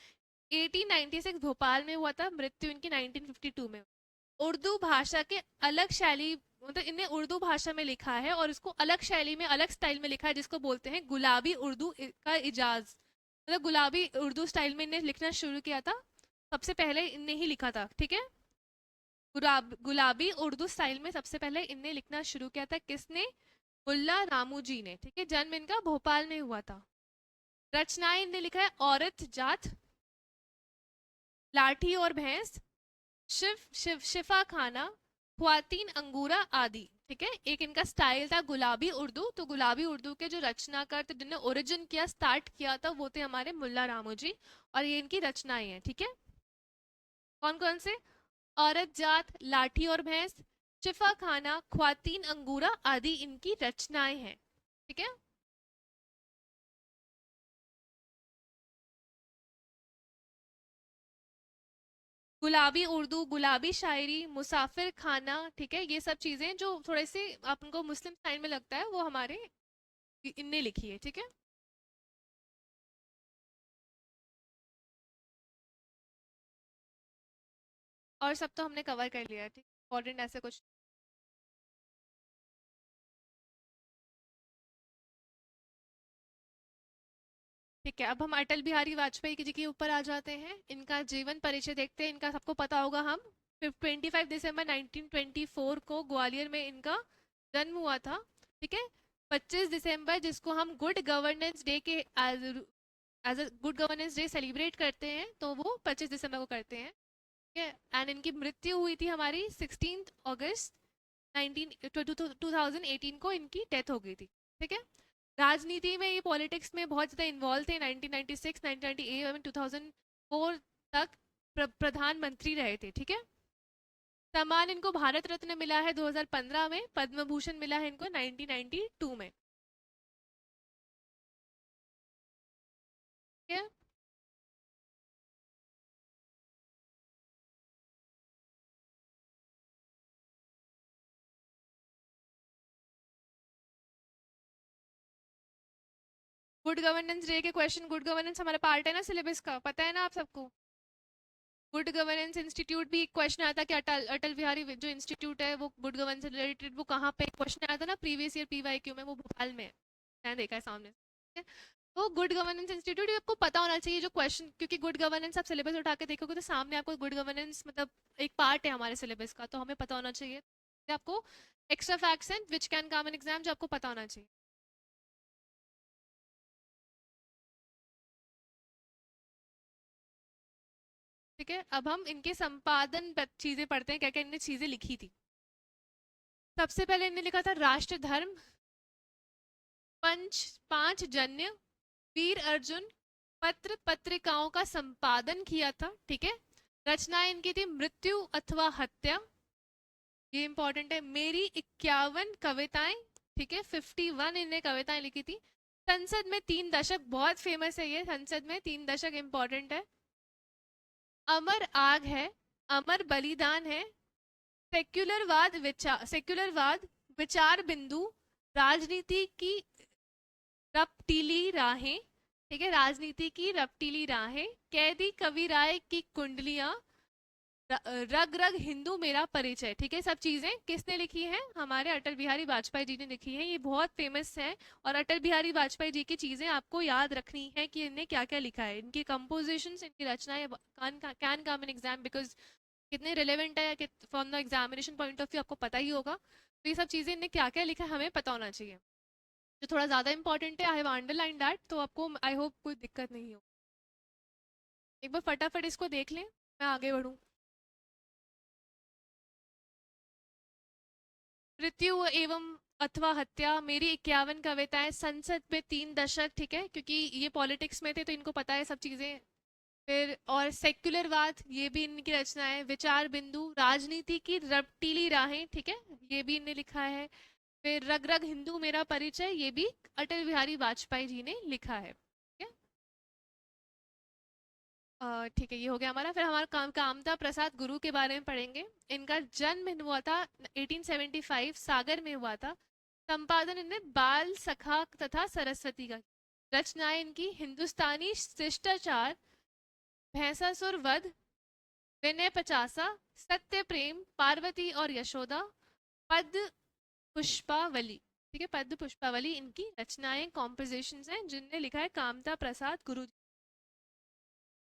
1896 भोपाल में हुआ था, मृत्यु इनकी 1952 में। उर्दू भाषा के अलग शैली, मतलब इनने उर्दू भाषा में लिखा है और इसको अलग शैली में, अलग स्टाइल में लिखा है, जिसको बोलते हैं गुलाबी उर्दू का इजाज। मतलब गुलाबी उर्दू स्टाइल में इन्हें लिखना शुरू किया था, सबसे पहले इनने ही लिखा था, ठीक है। गुलाबी उर्दू स्टाइल में सबसे पहले इनने लिखना शुरू किया था, किसने? मुल्ला रामू जी ने, ठीक है। जन्म इनका भोपाल में हुआ था। रचनाएं इनने लिखा है औरत जात, लाठी और भैंस, शिव शिव शिफा खाना, ख्वातीन अंगूरा आदि, ठीक है। एक इनका स्टाइल था गुलाबी उर्दू, तो गुलाबी उर्दू के जो रचनाकार थे, जिन्होंने ओरिजिन किया, स्टार्ट किया था, वो थे हमारे मुल्ला रामू जी। और ये इनकी रचनाएं हैं, ठीक है। कौन कौन से? औरत जात, लाठी और भैंस, शिफा खाना, ख्वातीन अंगूरा आदि इनकी रचनाएं हैं, ठीक है। गुलाबी उर्दू, गुलाबी शायरी, मुसाफिर खाना, ठीक है। ये सब चीजें जो थोड़े से आपको मुस्लिम स्टाइल में लगता है, वो हमारे इनने लिखी है, ठीक है। और सब तो हमने कवर कर लिया है, ठीक। इंपॉर्टेंट ऐसे कुछ, ठीक है। अब हम अटल बिहारी वाजपेयी जी के ऊपर आ जाते हैं। इनका जीवन परिचय देखते हैं। इनका सबको पता होगा, हम 25 दिसंबर 1924 को ग्वालियर में इनका जन्म हुआ था, ठीक है। 25 दिसंबर, जिसको हम गुड गवर्नेंस डे के as a good governance day celebrate करते हैं, तो वो 25 दिसंबर को करते हैं, ठीक है। एंड इनकी मृत्यु हुई थी हमारी 16 अगस्त 2018 को, इनकी डेथ हो गई थी, ठीक है। राजनीति में, ये पॉलिटिक्स में बहुत ज़्यादा इन्वॉल्व थे। 1996, 1998 और 2004 तक प्रधानमंत्री रहे थे, ठीक है। सम्मान इनको भारत रत्न मिला है 2015 में, पद्म भूषण मिला है इनको 1992 में, ठीक है। गुड गवर्नेंस डे के क्वेश्चन, गुड गवर्नेंस हमारा पार्ट है ना सिलेबस का, पता है ना आप सबको। गुड गवर्नेंस इंस्टीट्यूट भी एक क्वेश्चन आया था कि अटल अटल बिहारी जो इंस्टीट्यूट है वो गुड गवर्नेंस से रिलेटेड, वो कहाँ पे क्वेश्चन आया था ना प्रीवियस ईयर पीवाईक्यू में, वो भोपाल में है, मैंने देखा है सामने से, ठीक है। तो गुड गवर्नेंस इंस्टीट्यूट, आपको पता होना चाहिए जो क्वेश्चन, क्योंकि गुड गवर्नेंस आप सिलेबस उठा के देखोगे तो सामने आपको गुड गवर्नेंस मतलब एक पार्ट है हमारे सिलेबस का, तो हमें पता होना चाहिए। आपको extra facts and which can come in exam, जो आपको पता होना चाहिए, ठीक है। अब हम इनके संपादन चीजें पढ़ते हैं, क्या क्या इनने चीजें लिखी थी। सबसे पहले इन्हें लिखा था राष्ट्र धर्म, पंच पांच जन्य, वीर अर्जुन पत्र पत्रिकाओं का संपादन किया था, ठीक है। रचनाएं इनकी थी मृत्यु अथवा हत्या, ये इंपॉर्टेंट है। मेरी 51 कविताएं, ठीक है, 51 इन्हें कविताएं लिखी थी। संसद में 3 दशक, बहुत फेमस है ये, संसद में 3 दशक इंपॉर्टेंट है। अमर आग है, अमर बलिदान है, सेक्युलरवाद विचार बिंदु, राजनीति की रपटीली राहें, ठीक है, राजनीति की रपटीली राहें, कैदी कवि राय की कुंडलियां, रग रग हिंदू मेरा परिचय, ठीक है। सब चीजें किसने लिखी हैं? हमारे अटल बिहारी वाजपेयी जी ने लिखी है, ये बहुत फेमस है। और अटल बिहारी वाजपेयी जी की चीजें आपको याद रखनी है कि इन्हें क्या क्या लिखा है, इनकी कंपोजिशंस, इनकी रचनाएं can come in exam, because कितने रिलेवेंट है from the examination point of view आपको पता ही होगा। तो ये सब चीजें इन्हें क्या क्या लिखा है हमें पता होना चाहिए। जो थोड़ा ज्यादा इंपॉर्टेंट है, आई हैव अंडरलाइन दैट, तो आपको आई होप कोई दिक्कत नहीं हो। एक बार फटाफट इसको देख लें, मैं आगे बढ़ूं। मृत्यु एवं अथवा हत्या, मेरी 51 कविताएं, संसद में 3 दशक, ठीक है, क्योंकि ये पॉलिटिक्स में थे तो इनको पता है सब चीजें। फिर और सेक्युलरवाद, ये भी इनकी रचना है। विचार बिंदु, राजनीति की रपटीली राहें, ठीक है, ये भी इनने लिखा है। फिर रग रग हिंदू मेरा परिचय, ये भी अटल बिहारी वाजपेयी जी ने लिखा है, ठीक है। ठीक है, ये हो गया हमारा। फिर हमारा कामता प्रसाद गुरु के बारे में पढ़ेंगे। इनका जन्म हुआ था 1875, सागर में हुआ था। संपादन इन्हें बाल सखा तथा सरस्वती का। रचनाएं इनकी हिंदुस्तानी शिष्टाचार, भैंसासुर वध, विनय पचासा, सत्य प्रेम, पार्वती और यशोदा, पद पुष्पावली, ठीक है, पद पुष्पावली इनकी रचनाएं, कॉम्पोजिशंस हैं जिनने लिखा है कामता प्रसाद गुरु।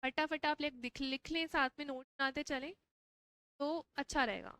फटाफट आप लिख लें, साथ में नोट बनाते चलें तो अच्छा रहेगा।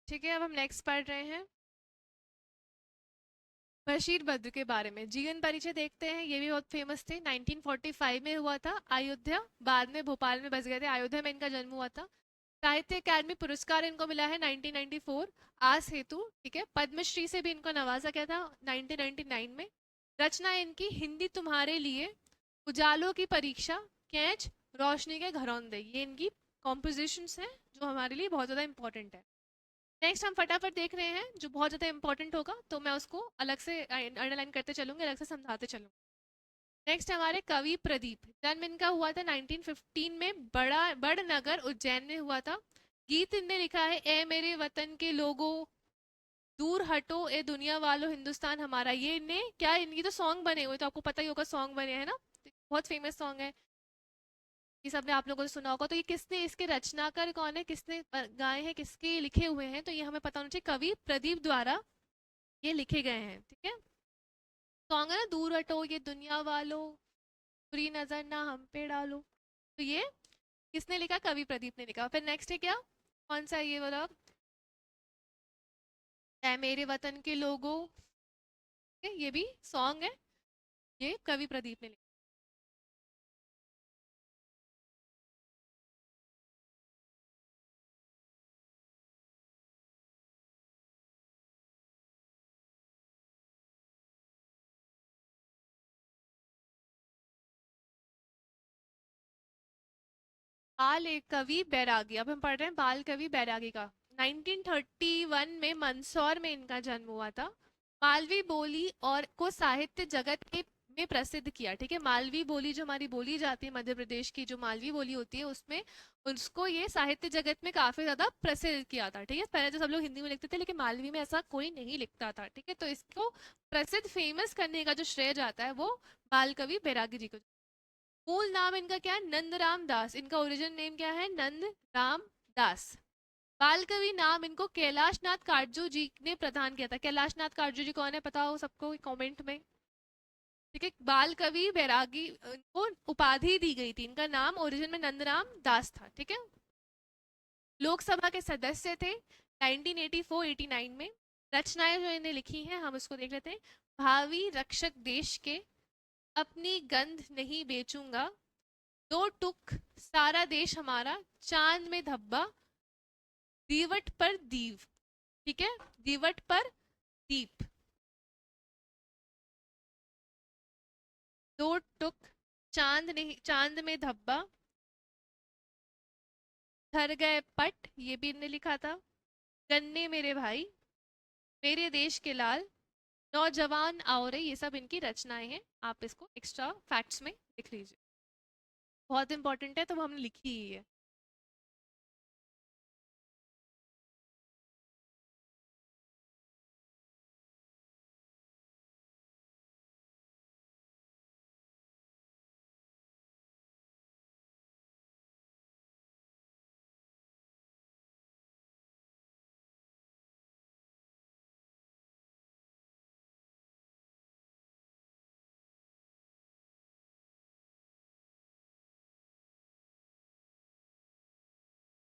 ठीक है, अब हम नेक्स्ट पढ़ रहे हैं बशीर बद्र के बारे में। जीवन परिचय देखते हैं, ये भी बहुत फेमस थे। 1945 में हुआ था, अयोध्या, बाद में भोपाल में बस गए थे, अयोध्या में इनका जन्म हुआ था। साहित्य अकादमी पुरस्कार इनको मिला है 1994 आस हेतु, ठीक है। पद्मश्री से भी इनको नवाजा गया था 1999 में। रचना इनकी हिंदी तुम्हारे लिए, उजालों की परीक्षा, कैच, रोशनी के घरौंदे, ये इनकी कॉम्पोजिशंस हैं जो हमारे लिए बहुत ज़्यादा इंपॉर्टेंट है। नेक्स्ट हम फटाफट देख रहे हैं जो बहुत ज़्यादा इंपॉर्टेंट होगा, तो मैं उसको अलग से अंडरलाइन करते चलूंगी, अलग से समझाते चलूंगी। नेक्स्ट हमारे कवि प्रदीप, जन्म इनका हुआ था 1915 में, बड़नगर उज्जैन में हुआ था। गीत इनने लिखा है ए मेरे वतन के लोगों, दूर हटो ए दुनिया वालों, हिंदुस्तान हमारा, ये इनने क्या, इनकी तो सॉन्ग बने हुए, तो आपको पता ही होगा सॉन्ग बने हैं ना, बहुत फेमस सॉन्ग है, ये सबने आप लोगों ने सुना होगा। तो ये किसने, इसके रचनाकार कौन है, किसने गाए हैं, किसके लिखे हुए हैं, तो ये हमें पता होना चाहिए, कवि प्रदीप द्वारा ये लिखे गए हैं, ठीक है। सॉन्ग है ना, दूर हटो ये दुनिया वालों, बुरी नजर ना हम पे डालो, तो ये किसने लिखा? कवि प्रदीप ने लिखा। फिर नेक्स्ट है क्या, कौन सा, ये वाला, ऐ मेरे वतन के लोगों, ये भी सॉन्ग है, ये कवि प्रदीप ने लिखा। बाल एक कवि बैरागी, अब हम पढ़ रहे हैं बाल कवि बैरागी का। 1931 में मंदसौर में इनका जन्म हुआ था। मालवी बोली और को साहित्य जगत के में प्रसिद्ध किया, ठीक है। मालवी बोली जो हमारी बोली जाती है मध्य प्रदेश की, जो मालवी बोली होती है उसमें, उसको ये साहित्य जगत में काफी ज्यादा प्रसिद्ध किया था, ठीक है। पहले तो सब लोग हिंदी में लिखते थे, लेकिन मालवी में ऐसा कोई नहीं लिखता था, ठीक है। तो इसको प्रसिद्ध, फेमस करने का जो श्रेय जाता है वो बाल कवि बैरागी जी को। मूल नाम इनका क्या है? नंद राम दास, इनका ओरिजिन नेम क्या है? नंद राम दास। बाल कवि नाम इनको कैलाश नाथ काटजू जी ने प्रदान किया था। कैलाश नाथ काटजू जी कौन है पता हो सबको कमेंट में। ठीक है, बाल कवि बैरागी इनको उपाधि दी गई थी, इनका नाम ओरिजिन में नंदराम दास था। ठीक है, लोकसभा के सदस्य थे 1984-89 में। रचनाएं जो इन्हें लिखी हैं हम उसको देख लेते हैं। भावी रक्षक देश के, अपनी गंध नहीं बेचूंगा, दो टुक सारा देश हमारा, चांद में धब्बा, दीवट पर दीव। ठीक है, दीवट पर दीप, दो टुक चांद नहीं, चांद में धब्बा, धर गए पट, ये भी इनने लिखा था। गन्ने मेरे भाई, मेरे देश के लाल, नौजवान आओ रे, ये सब इनकी रचनाएं हैं। आप इसको एक्स्ट्रा फैक्ट्स में लिख लीजिए, बहुत इंपॉर्टेंट है तो वो हमने लिखी ही है।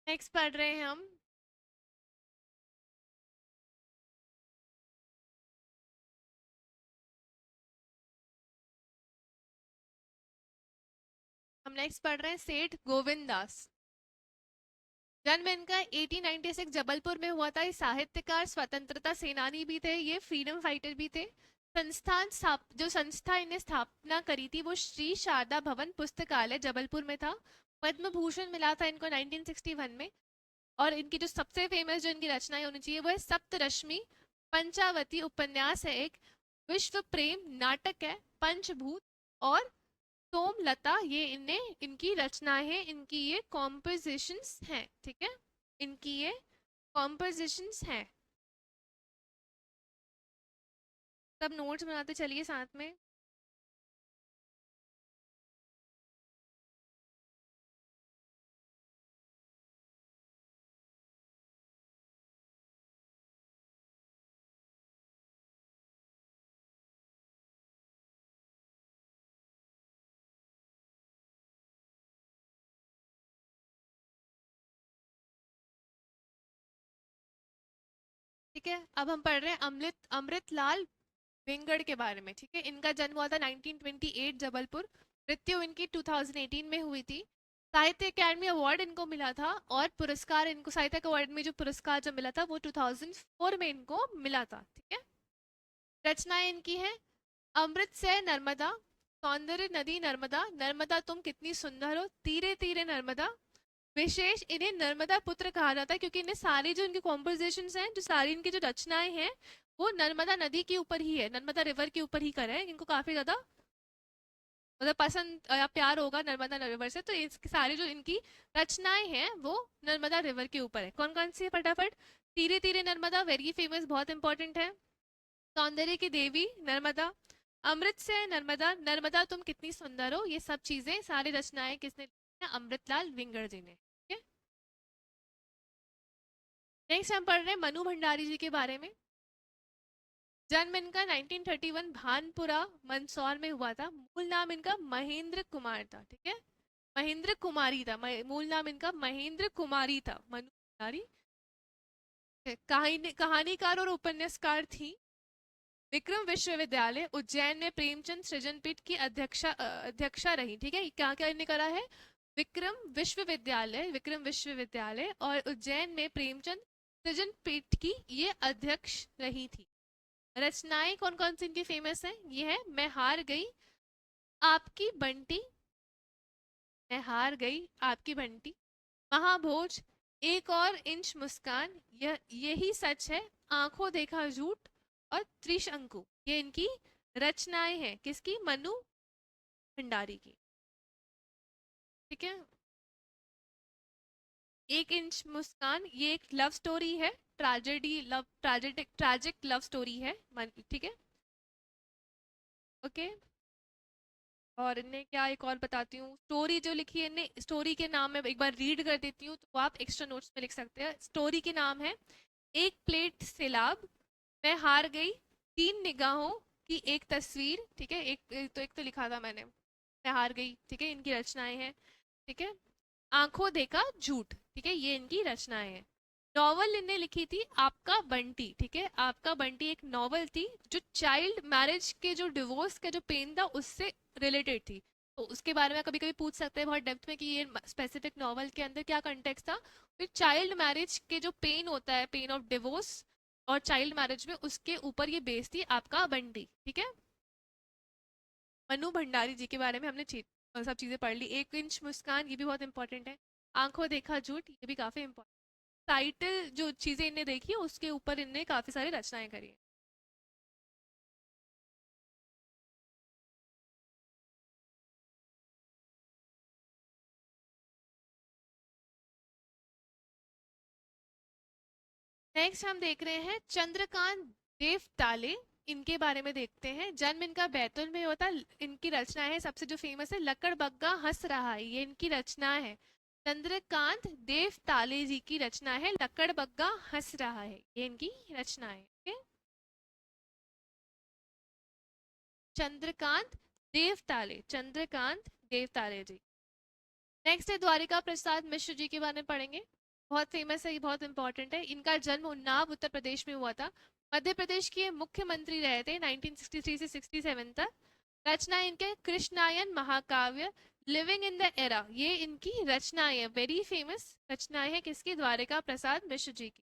नेक्स्ट पढ़ रहे हैं हम नेक्स्ट पढ़ रहे हैं सेठ गोविंद दास। जन्म इनका 1896 जबलपुर में हुआ था। ये साहित्यकार, स्वतंत्रता सेनानी भी थे, ये फ्रीडम फाइटर भी थे। जो संस्था इन्हें स्थापना करी थी वो श्री शारदा भवन पुस्तकालय जबलपुर में था। पद्म भूषण मिला था इनको 1961 में। और इनकी जो सबसे फेमस जो इनकी रचनाएं होनी चाहिए वो है सप्तरश्मि, पंचावती उपन्यास है एक, विश्व प्रेम नाटक है, पंचभूत और सोमलता, ये इन्हें इनकी रचनाएं हैं, इनकी ये कॉम्पोजिशंस हैं। ठीक है, इनकी ये कॉम्पोजिशंस हैं। सब नोट्स बनाते चलिए साथ में। ठीक है, अब हम पढ़ रहे हैं अमृतलाल वेंगड़ के बारे में। ठीक है, इनका जन्म हुआ था 1928 जबलपुर। मृत्यु इनकी 2018 में हुई थी। साहित्य अकादमी अवार्ड इनको मिला था और पुरस्कार इनको, साहित्य अवार्ड में जो पुरस्कार जो मिला था वो 2004 में इनको मिला था। ठीक है, रचनाएं इनकी हैं अमृत से नर्मदा, सौंदर्य नदी नर्मदा, नर्मदा तुम कितनी सुंदर हो, तीरे तीरे नर्मदा। विशेष इन्हें नर्मदा पुत्र कहा जाता है क्योंकि इन्हें सारी जो इनकी कॉम्पोजिशंस हैं, जो सारी इनकी जो रचनाएं हैं वो नर्मदा नदी के ऊपर ही है, नर्मदा रिवर के ऊपर ही कर है। इनको काफी ज्यादा मतलब पसंद या प्यार होगा नर्मदा रिवर से, तो इसकी सारी जो इनकी रचनाएं हैं वो नर्मदा रिवर के ऊपर है। कौन कौन सी है फटाफट। तीरे तीरे नर्मदा वेरी फेमस, बहुत इंपॉर्टेंट है। सौंदर्य की देवी नर्मदा, अमृत से नर्मदा, नर्मदा तुम कितनी सुंदर हो, ये सब चीजें सारी रचनाएं किसने लिखी हैं, अमृतलाल विंगड़ जी ने। ठीक है, नेक्स्ट हम पढ़ रहे हैं मनु भंडारी जी के बारे में। जन्म इनका 1931 भानपुरा मंदसौर में हुआ था। मूल नाम इनका महेंद्र कुमार था। ठीक है, महेंद्र कुमारी था, मूल नाम इनका महेंद्र कुमारी था, मनु भंडारी। कहानीकार और उपन्यासकार थी। विक्रम विश्वविद्यालय उज्जैन में प्रेमचंद सृजनपीठ की अध्यक्षा रही। ठीक है, क्या क्या इन्हें करा है, विक्रम विश्वविद्यालय और उज्जैन में प्रेमचंद सृजनपीठ की ये अध्यक्ष रही थी। रचनाएं कौन कौन सी इनकी फेमस है, ये है मैं हार गई, आपकी बंटी, मैं हार गई आपकी बंटी, महाभोज, एक और इंच मुस्कान, यही सच है, आंखों देखा झूठ और त्रिशंकु। ये इनकी रचनाएं हैं, किसकी, मनु भंडारी की। ठीक है, एक इंच मुस्कान ये एक लव स्टोरी है, ट्रैजिक लव स्टोरी है। ठीक है, ओके। और इनने क्या, एक और बताती हूँ, स्टोरी जो लिखी है इनने, स्टोरी के नाम में एक बार रीड कर देती हूँ तो आप एक्स्ट्रा नोट्स में लिख सकते हैं। स्टोरी के नाम है एक प्लेट सैलाब, मैं हार गई, तीन निगाहों की एक तस्वीर। ठीक है, एक तो लिखा था मैंने, मैं हार गई। ठीक है, इनकी रचनाएं हैं। ठीक है, आंखों देखा झूठ। ठीक है, ये इनकी रचनाएं हैं। नॉवल इनने लिखी थी आपका बंटी। ठीक है, आपका बंटी एक नॉवल थी जो चाइल्ड मैरिज के, जो डिवोर्स का जो पेन था उससे रिलेटेड थी। तो उसके बारे में कभी कभी पूछ सकते हैं बहुत डेप्थ में कि ये स्पेसिफिक नॉवल के अंदर क्या कंटेक्स्ट था। फिर चाइल्ड मैरिज के जो पेन होता है, पेन ऑफ डिवोर्स और चाइल्ड मैरिज में, उसके ऊपर ये बेस्ड थी आपका बंटी। ठीक है, मनु भंडारी जी के बारे में हमने सब चीजें पढ़ ली। एक इंच मुस्कान, ये भी बहुत इंपॉर्टेंट है। आंखों देखा झूठ, ये भी काफी इंपॉर्टेंट। टाइटल जो चीजें इनने देखी है उसके ऊपर इनने काफी सारी रचनाएं करी है। नेक्स्ट हम देख रहे हैं चंद्रकांत देवताले। इनके बारे में देखते हैं। जन्म इनका बैतूल में होता। इनकी रचना है सबसे जो फेमस है, लकड़ बग्गा हंस रहा है, ये इनकी रचना है। चंद्रकांत देवताले जी की रचना है लकड़ बग्गा हंस रहा है, ये इनकी रचना है। okay? चंद्रकांत देवताले, चंद्रकांत देवताले जी। नेक्स्ट है द्वारिका प्रसाद मिश्र जी के बारे में पढ़ेंगे। बहुत फेमस है, ये बहुत इंपॉर्टेंट है। इनका जन्म उन्नाव उत्तर प्रदेश में हुआ था। मध्य प्रदेश के मुख्यमंत्री रहे थे 1963 से 67 तक। रचना इनके कृष्णायन महाकाव्य, लिविंग इन द एरा, ये इनकी रचनाएं है। वेरी फेमस रचनाएं है किसकी? द्वारिका प्रसाद मिश्र जी की।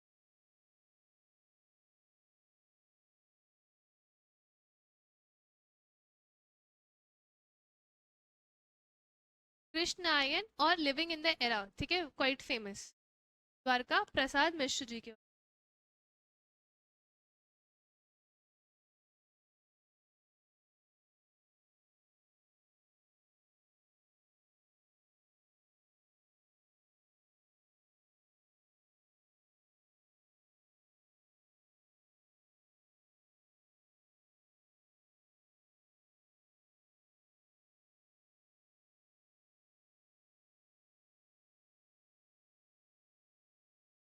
कृष्णायन और लिविंग इन द एरा, ठीक है, क्वाइट फेमस। द्वारका प्रसाद मिश्र जी के।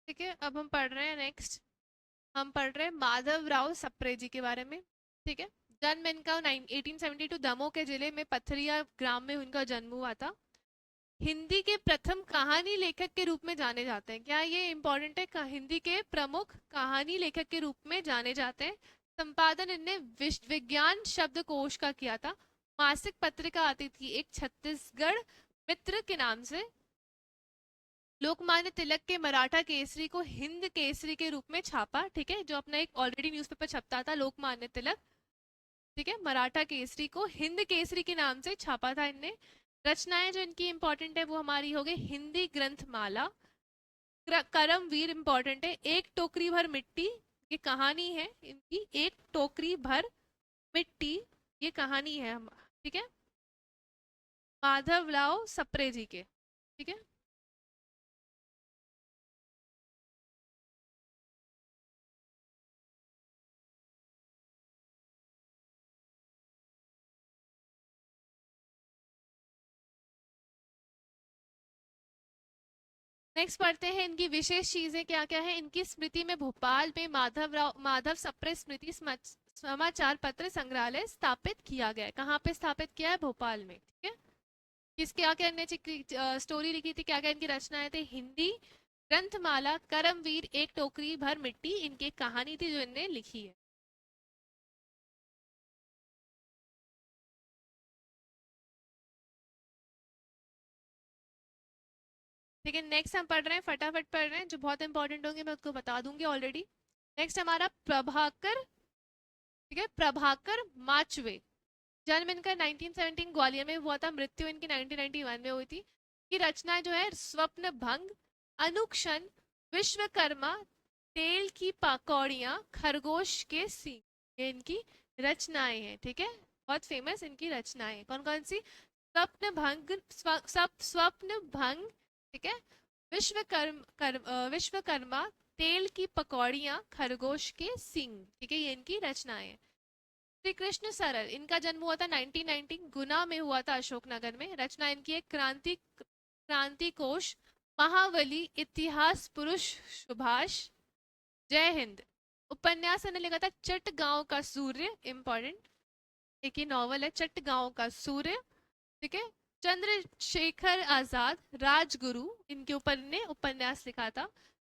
ठीक है, अब हम पढ़ रहे हैं नेक्स्ट। हम पढ़ रहे हैं माधव राव सप्रे जी के बारे में। ठीक है, जन्म इनका 1872 दमोह के जिले में पथरिया ग्राम में उनका जन्म हुआ था। हिंदी के प्रथम कहानी लेखक के रूप में जाने जाते हैं। क्या ये इंपॉर्टेंट है? हिंदी के प्रमुख कहानी लेखक के रूप में जाने जाते हैं। संपादन इनने विज्ञान शब्दकोश का किया था। मासिक पत्रिका आती थी एक छत्तीसगढ़ मित्र के नाम से। लोकमान्य तिलक के मराठा केसरी को हिंद केसरी के रूप में छापा। ठीक है, जो अपना एक ऑलरेडी न्यूज़पेपर छपता था लोकमान्य तिलक। ठीक है, मराठा केसरी को हिंद केसरी के नाम से छापा था इनने। रचनाएं जो इनकी इंपॉर्टेंट है वो हमारी हो गई हिंदी ग्रंथमाला। करमवीर इंपॉर्टेंट है। एक टोकरी भर मिट्टी, ये कहानी है इनकी। एक टोकरी भर मिट्टी, ये कहानी है हम, ठीक है, माधवराव सप्रे जी के। ठीक है, नेक्स्ट पढ़ते हैं इनकी विशेष चीजें क्या क्या है। इनकी स्मृति में भोपाल में माधव सप्रे स्मृति समाचार पत्र संग्रहालय स्थापित किया गया है। कहाँ पे स्थापित किया है? भोपाल में। ठीक है, किसके क्या क्या स्टोरी लिखी थी, क्या क्या इनकी रचनाएं थे? हिंदी ग्रंथमाला, करमवीर, एक टोकरी भर मिट्टी, इनकी एक कहानी थी जो इनने लिखी है। ठीक है, नेक्स्ट हम पढ़ रहे हैं, फटाफट पढ़ रहे हैं, जो बहुत इंपॉर्टेंट होंगे मैं उसको बता दूंगी ऑलरेडी। नेक्स्ट हमारा प्रभाकर। ठीक है, प्रभाकर माचवे। जन्म इनका 1917 ग्वालियर में हुआ था। मृत्यु इनकी 1991 में हुई थी। की रचना जो है स्वप्न भंग, अनुक्षण, विश्वकर्मा, तेल की पकौड़ियाँ, खरगोश के सींग, ये इनकी रचनाएं हैं। ठीक है, बहुत फेमस इनकी रचनाएं। कौन कौन सी? स्वप्न भंग, स्वप्न भंग, ठीक है, विश्वकर्मा, तेल की पकौड़ियाँ, खरगोश के सींग। ठीक है, ये इनकी रचनाएं हैं। श्री कृष्ण सरल, इनका जन्म हुआ था 1990, गुना में हुआ था, अशोकनगर में। रचना इनकी एक क्रांति कोश, महावली, इतिहास पुरुष, सुभाष, जय हिंद। उपन्यास ने लिखा था चटगांव का सूर्य, इंपॉर्टेंट, एक ही नॉवल है चटगांव का सूर्य, ठीक है। चंद्रशेखर आजाद, राजगुरु, इनके ऊपर ने उपन्यास लिखा था।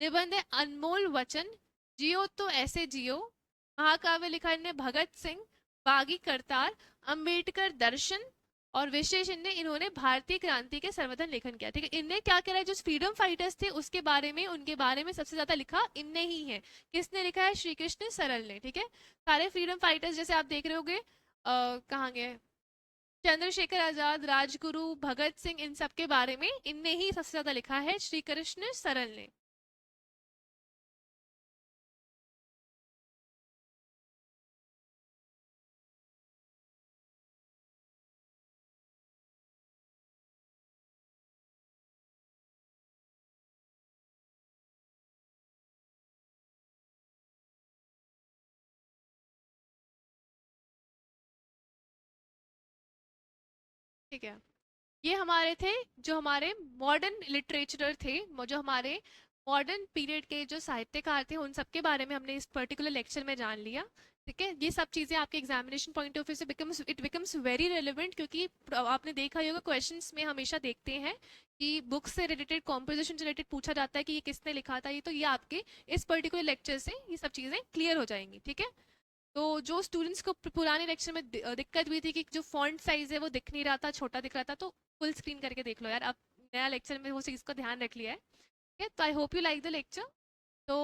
निबंध है अनमोल वचन, जियो तो ऐसे जियो। महाकाव्य लिखा इन्हें भगत सिंह, बागी करतार, अंबेडकर दर्शन, और विशेष इन्होंने भारतीय क्रांति के सर्वधन लेखन किया, ठीक है। इनने क्या करा है, जो फ्रीडम फाइटर्स थे उसके बारे में, उनके बारे में सबसे ज्यादा लिखा इनने ही है। किसने लिखा है? श्री कृष्ण सरल ने, ठीक है। सारे फ्रीडम फाइटर्स जैसे आप देख रहे होगे, कहाँ गए, चंद्रशेखर आजाद, राजगुरु, भगत सिंह, इन सब के बारे में इनने ही सबसे ज्यादा लिखा है, श्री कृष्ण सरल ने। ठीक है, ये हमारे थे जो हमारे मॉडर्न लिटरेचरर थे, जो हमारे मॉडर्न पीरियड के जो साहित्यकार थे, उन सब के बारे में हमने इस पर्टिकुलर लेक्चर में जान लिया, ठीक है। ये सब चीज़ें आपके एग्जामिनेशन पॉइंट ऑफ व्यू से बिकम्स वेरी रेलिवेंट, क्योंकि आपने देखा ही होगा क्वेश्चंस में हमेशा देखते हैं कि बुक से रिलेटेड, कॉम्पोजिशन से रिलेटेड पूछा जाता है कि ये किसने लिखा था, ये तो ये आपके इस पर्टिकुलर लेक्चर से ये सब चीज़ें क्लियर हो जाएंगी, ठीक है। तो जो स्टूडेंट्स को पुराने लेक्चर में दिक्कत हुई थी कि जो फॉन्ट साइज है वो दिख नहीं रहा था, छोटा दिख रहा था, तो फुल स्क्रीन करके देख लो यार, अब नया लेक्चर में वो चीज़ को ध्यान रख लिया है, ठीक है। तो I hope you like the lecture. तो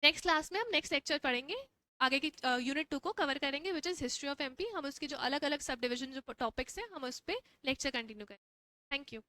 नेक्स्ट क्लास में हम नेक्स्ट लेक्चर पढ़ेंगे, आगे की यूनिट 2 को कवर करेंगे, which is history of MP. हम उसकी जो अलग अलग सब डिविजन जो टॉपिक्स हैं, हम उस पर लेक्चर कंटिन्यू करेंगे। Thank you.